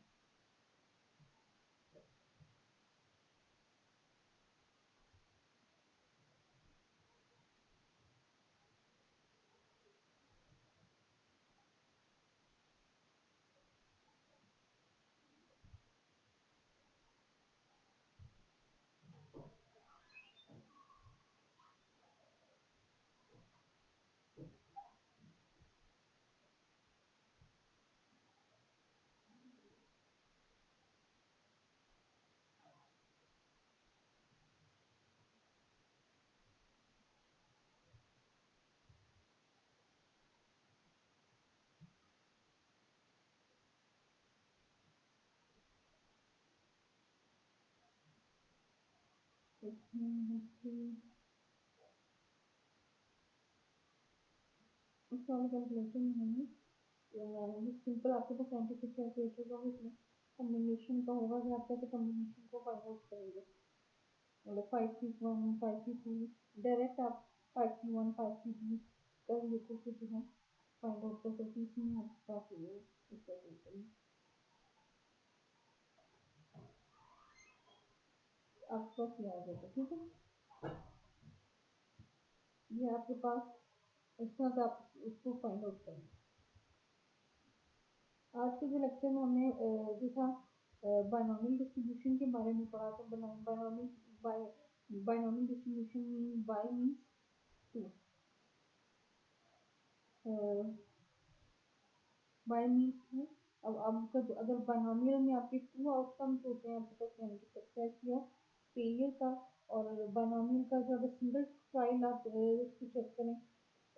उसका वाला कैलकुलेशन नहीं, सिंपल आपके पास साइंटिफिक कैलकुलेटर होगा, इसमें कॉम्बिनेशन का होगा कि आप कैसे कॉम्बिनेशन को फाइंड आउट करेंगे। मतलब 5 की 1 5 की 2, डायरेक्ट आप 5 की 1 5 की 2 का लेकर के जो है फाइंड आउट कर सकते हैं। इसमें आपके पास ये इस कैलकुलेटर में आपके पास ये आ जाएगा, ठीक है। है आपके पास, इस तरह से आप उसको फाइंड आउट करेंगे। आज के जो लेक्चर में हमने जो था बायनॉमियल डिस्ट्रीब्यूशन के बारे में पढ़ा था। Binomial distribution mean bi means two, bi means two. अब आपका अगर बायनॉमियल में आपके टू आउटकम्स होते हैं आपके पास, यानी कि सक्सेस या फेलियर का, और बायनॉमियल का जो अगर सिंगल ट्रायल आप इसको चेक करें,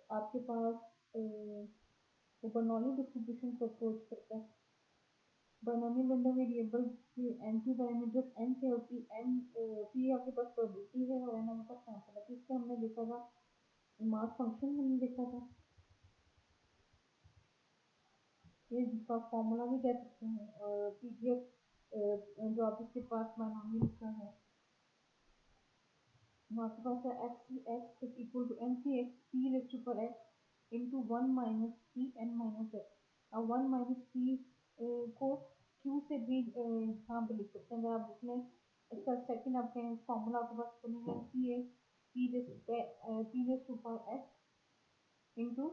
आपके पास वो बायनॉमियल डिस्ट्रीब्यूशन को अप्रोच करता है। बायनॉमियल वेंडर वेरिएबल के एन टू पैरामीटर्स एन से होती एन, पी आपके पास प्रोबेबिलिटी है और एन आपके पास सैंपल है। तो इसका हमने देखा था मास फंक्शन हमने देखा था, ये जिसका फॉर्मूला भी कह सकते हैं पीडीएफ जो आपके पास बायनॉमियल का है, वो आपके पास है x is equal to n c x p raise to power x into one minus p n minus x. अब वन माइनस पी को क्यू से भी यहाँ पे लिख सकते हैं। अगर आप उसमें इसका सेकंड आपके फॉर्मूला आपके पास बनेगा n c x p raise to power x into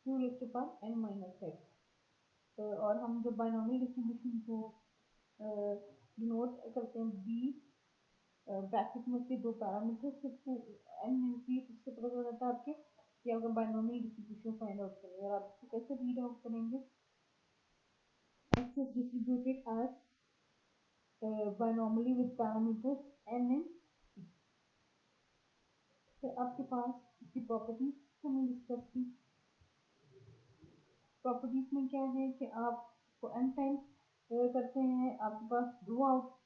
q raise to power n minus x. और हम जो बायनॉमियल डिस्ट्रीब्यूशन को डिनोट करते हैं बी ब्रैकेट में से दो पैरामीटर्स एन एंट्री, इससे पता चल जाता है आपके कि आपका बायनॉमियल डिस्ट्रीब्यूशन फाइंड आउट करेंगे। और आप इसको कैसे रीड आउट करेंगे, x is distributed as binomially with parameters n and p. फिर आपके पास इसकी प्रॉपर्टीज हमने डिस्कस की। प्रॉपर्टीज में क्या है कि आप एन टाइम्स करते हैं, आपके पास दो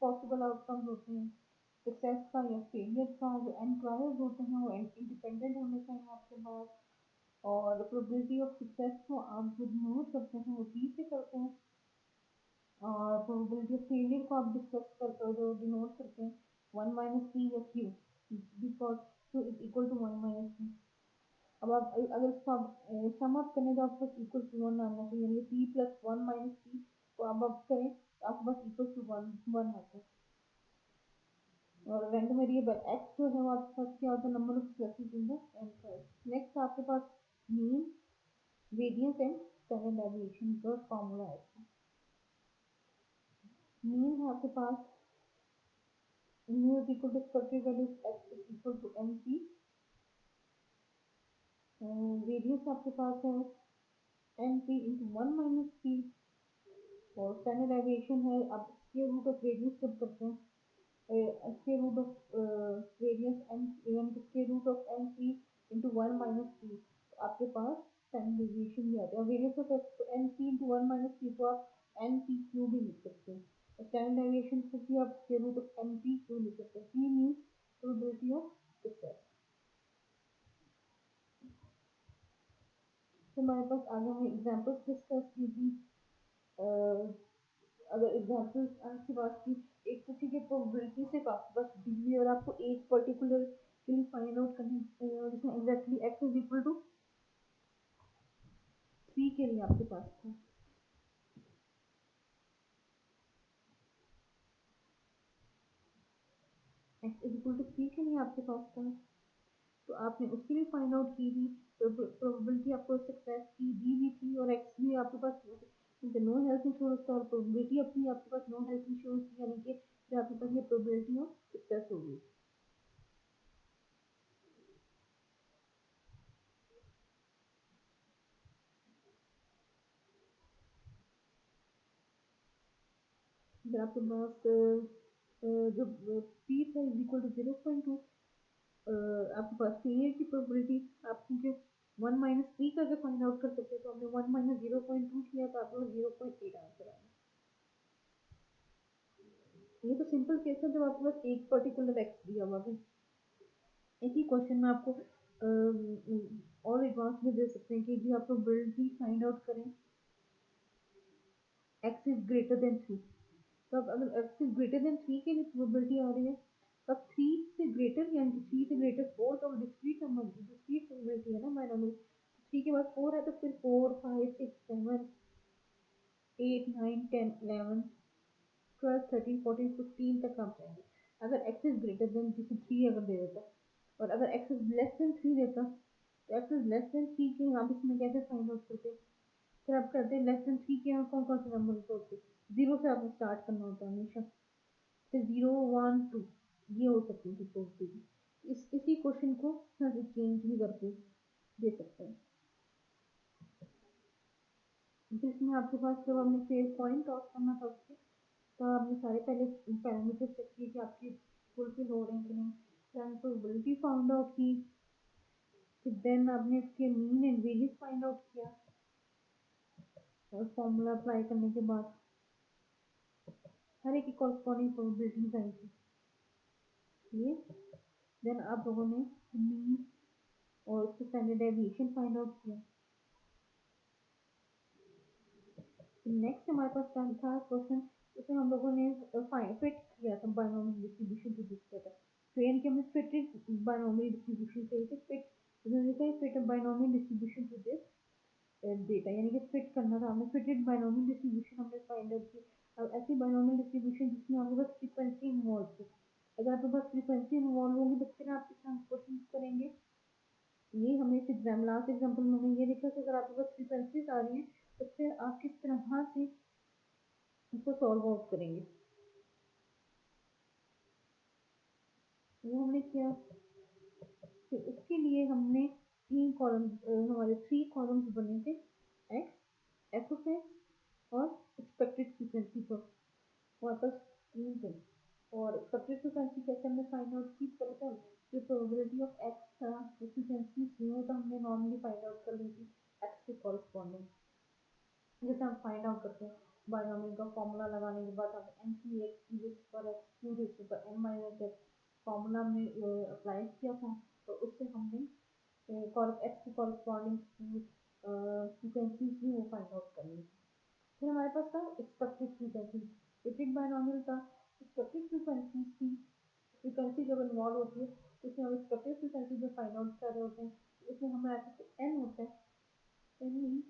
पॉसिबल आउटकम्स होते हैं, सक्सेस का या फेलियर का। जो एन ट्रायल्स होते हैं वो इंडिपेंडेंट होने चाहिए आपके पास। और प्रोबेबिलिटी ऑफ सक्सेस को आप जो नोट करते हैं वो पी से करते हैं, और प्रोबेबिलिटी ऑफ फेलियर को आप डिस्कस करते हो जो डिनोट करते हैं वन माइनस पी या q, because q is equal to one minus p. अब आप अगर इसको आप सम अप करें तो आपके पास इक्वल टू वन आना चाहिए, यानी P plus one minus P को अब आप करें तो आपके पास इक्वल टू वन वन आता है। और रैंडम वेरिएबल एक्स जो है वो आपके पास क्या होता है, number of successes in the n. Next आपके पास mean variance and standard deviation का फॉर्मूला है। मीन है आपके पास mu is equal to square value x is equal to mp। Variance आपके पास है mp into one minus P, और स्टैंडर्ड डेविएशन है आप स्क्वायर रूट ऑफ रेडियस जब करते हैं, square root of radius M square root of M P into one minus P, आपके पास स्टैंडर्ड डेविएशन भी आता है। Variance of N P into one minus P को आप एन पी क्यू भी लिख सकते हैं। स्टैंडर्ड डेविएशन को भी आप square root of M P Q लिख सकते हैं। P means probability of success. तो हमारे पास आगे हमने एग्जांपल्स डिस्कस की थी। अगर एग्जांपल्स आपके पास की एक तो ठीक है, प्रोबेबिलिटी से आपके पास दी हुई और आपको एक पर्टिकुलर के लिए फाइंड आउट करनी है, और इसमें exactly X is equal to 3 के लिए आपके पास था। एक्स इज इक्वल टू 3 के लिए आपके पास था, तो आपने उसके लिए फाइंड आउट की थी। तो प्रोबेबिलिटी आपको सक्सेस की दी हुई थी, और एक्स भी आपके पास नो हेल्थ इंश्योरेंस था, और प्रोबेबिलिटी अपनी आपके पास नो हेल्थ इंश्योरेंस थी, यानी कि फिर आपके पास ये प्रोबेबिलिटी ऑफ सक्सेस होगी। फिर आपके पास जो पी था इज इक्वल टू 0.2, आपके पास फेलियर की प्रोबेबिलिटी आप क्योंकि वन माइनस थ्री करके फाइंड आउट कर सकते हैं, तो हमने वन माइनस 0.2 किया तो आपको 0.8 आंसर आया। ये तो सिंपल केस है जब आपके पास एक पर्टिकुलर एक्स दिया हुआ है। इसी क्वेश्चन में आपको और एडवांस में दे सकते हैं कि जी आप प्रोबेबिलिटी फाइंड आउट करें एक्स इज ग्रेटर देन 3। तो अब अगर एक्स इज ग्रेटर देन 3 के लिए प्रोबेबिलिटी आ रही है, तब 3 से ग्रेटर यानी कि 3 से ग्रेटर 4 तो डिस्क्रीट नंबर डिस्क्रीट प्रोबेबिलिटी है ना बायनॉमियल। 3 के बाद 4 है तो फिर 4 5 6 7 8 9 10 11 12 13 14 15 तक हम जाएंगे। अगर एक्स इज ग्रेटर देन जैसे 3 अगर दे देता है, और अगर x इज लेस देन 3 देता तो x इज लेस देन 3 के आप इसमें कैसे फाइंड आउट करते? फिर आप करते हैं लेस देन 3 के यहाँ कौन कौन से नंबर होते? 0 से आपने स्टार्ट करना होता है हमेशा, फिर 0 1 2 ये हो सकती है प्रोबेबिलिटी। इसी क्वेश्चन को चेंज भी करके दे सकते हैं। जिसमें आपके पास जब हमने फेज पॉइंट आउट करना था उसके, तो आपने सारे पहले पैरामीटर चेक किए कि आपके फुलफिल हो रहे हैं कि नहीं, देन प्रोबेबिलिटी फाउंड आउट की, फिर देन आपने इसके mean and variance find out किया और फॉर्मूला अप्लाई करने के बाद हर एक की कॉरस्पॉन्डिंग प्रोबेबिलिटीज आई थी ये। देन आप लोगों ने मीन और उसके स्टैंडर्ड डेविएशन फाइंड आउट किया। नेक्स्ट हमारे पास था क्वेश्चन, उसमें हम लोगों ने फिट किया था binomial distribution to this data. तो यानी कि हमने फिटेड बायनोमियल डिस्ट्रीब्यूशन से fit binomial distribution to this data, यानी कि फिट करना था हमें, फिटेड बायनोमियल डिस्ट्रीब्यूशन हमने फाइंड आउट की। अब ऐसी बायनोमियल डिस्ट्रीब्यूशन जिसमें आपके पास फ्रीक्वेंसी इन्वॉल्व हो, अगर आपके पास फ्रीक्वेंसी इन्वॉल्व होगी तो फिर आप किस तरह क्वेश्चन करेंगे। ये हमें इस एग्जाम लास्ट एग्जाम्पल में हमने ये देखा कि अगर आपके पास फ्रीक्वेंसीज आ रही हैं तो फिर आप किस तरह से इसको सॉल्व आउट करेंगे। वो हमने किया, फिर उसके लिए हमने 3 कॉलम, हमारे 3 कॉलम्स बने थे, एक्स, एफ ऑफ एक्स और एक्सपेक्टेड फ्रीक्वेंसी पर वापस 3 थे। और एक्सपेक्टेड फ्रीक्वेंसी कैसे हमने फाइंड आउट की, पहले जो प्रोबेबिलिटी ऑफ एक्स था फ्रीक्वेंसी जीरो तो हमने नॉर्मली फाइंड आउट कर ली थी एक्स के कॉरस्पॉन्डिंग, जैसे हम फाइंड आउट करते हैं बायनोमियल का फॉर्मूला लगाने के बाद हम एन की एक्स की रेज़ पर एक्स क्यू रेज़ पर एन माइनस एक्स फॉर्मूला हमने अप्लाई किया था, तो उससे हमने एक्स के कॉरस्पॉन्डिंग फ्रीक्वेंसीज भी वो फाइंड आउट कर ली। फिर हमारे पास था एक्सपेक्टेड फ्रीक्वेंसी, फिटेड बायनोमियल था, एक्सपेक्टेड फ्रीक्वेंसी की फ्रीक्वेंसी जब इन्वॉल्व होती है तो उसमें हम एक्सपेक्टेड फ्रीक्वेंसी जो फाइंड आउट कर रहे होते हैं, इसमें हमारे पास एन होता है, एन मीन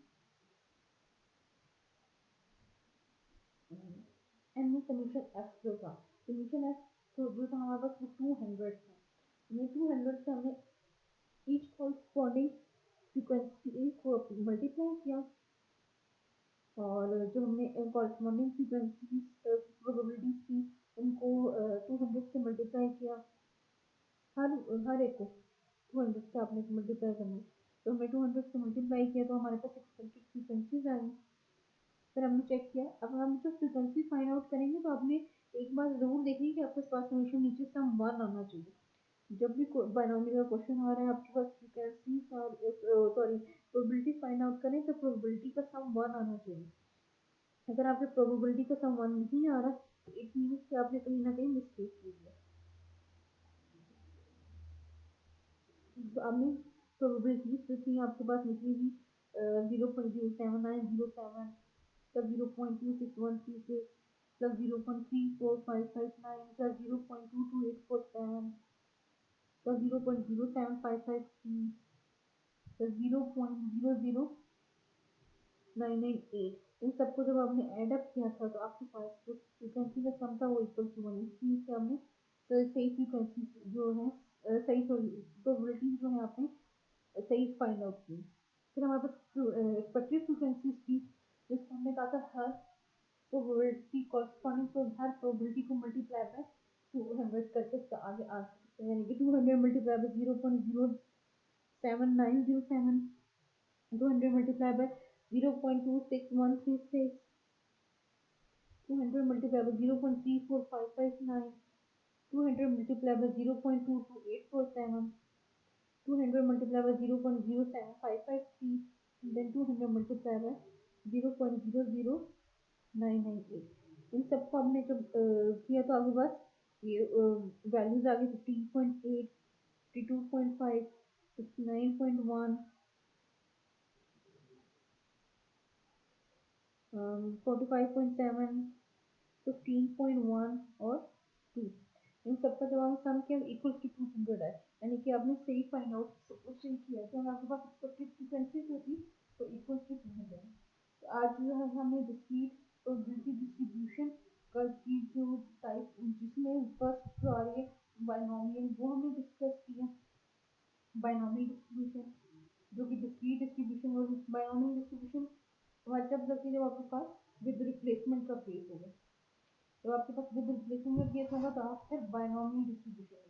एन में समीशन एफ जो था, समीशन एफ तो जो था हमारे पास वो 200 था, ये 200 से हमने ईच कॉरस्पॉन्डिंग फ्रीक्वेंसी को मल्टीप्लाई किया और जो हमने कॉरस्पॉन्डिंग फ्रीक्वेंसी प्रोबेबिलिटीज थी उनको 200 से मल्टीप्लाई किया, हर हर एक को 200 से आपने मल्टीप्लाई करना है, तो हमने 200 से मल्टीप्लाई किया तो हमारे पास एक्सपेक्टेड फ्रीक्वेंसीज आई। फिर हमने चेक किया, अब हम जो फ्रीक्वेंसी फाइंड आउट करेंगे तो आपने एक बात जरूर देखनी कि आपके पास हमेशा नीचे सम 1 आना चाहिए। जब भी बायनोमियल का क्वेश्चन आ रहा है आपके पास फ्रीक्वेंसी और सॉरी प्रोबेबिलिटी फाइंड आउट करें तो प्रोबेबिलिटी का सम 1 आना चाहिए। अगर आपके प्रोबेबिलिटी का सम 1 नहीं आ रहा तो इट मीन्स कि आपने कहीं ना कहीं मिस्टेक की है। तो आपने प्रोबेबिलिटी जो थी आपके पास लिखी थी 0.07907 plus 0.26136 plus 0.34559 plus 0.22847 plus 0.07553 plus 0.00998, इन सबको जब आपने ऐड अप किया था तो आपके पास जो फ्रीक्वेंसी का सम था वो इक्वल टू 1, इस चीज़ से हमने तो सही फ्रीक्वेंसी जो है सही प्रोबेबिलिटी जो है आपने सही फाइंड आउट की। फिर हमारे पास एक्सपेक्टेड फ्रीक्वेंसीज थी जिसको हमने कहा था हर प्रोबेबिलिटी कॉरस्पॉन्डिंग तो हर प्रोबेबिलिटी को मल्टीप्लाई बाय 200 करके आगे आ सकते हैं, यानी कि 200 multiply by 0.07907, 200 multiply by 0.26136, 200 multiply by 0.34559, 200 multiply by 0.22847, 200 multiplied by 0.07553, then 200 multiplied by 0.00998, इन सबको हमने जब किया तो आपके पास ये वैल्यूज आ गई 15.8, 52.5, 69.1, 45.7, 15.1 और 2, इन सबका जब हम सम किया इक्वल टू 200 है, यानी कि आपने सही फाइंड आउट क्वेश्चन किया कि आपके पास एक्सपेक्टेड फ्रीक्वेंसी जो थी तो इक्वल टू 200 है। तो आज जो है हमने डिस्क्रीट प्रोबेबिलिटी डिस्ट्रीब्यूशन का की जो टाइप जिसमें फर्स्ट जो आ रही है बायनोमियल वो हमने डिस्कस किया। बायनॉमियल डिस्ट्रीब्यूशन, जो कि डिस्क्रीट डिस्ट्रीब्यूशन और बायनॉमियल डिस्ट्रीब्यूशन हमारे तब तक जब आपके पास विद रिप्लेसमेंट का केस होगा। जब आपके पास विद रिप्लेसमेंट का केस होगा तो आप फिर बायनॉमियल डिस्ट्रीब्यूशन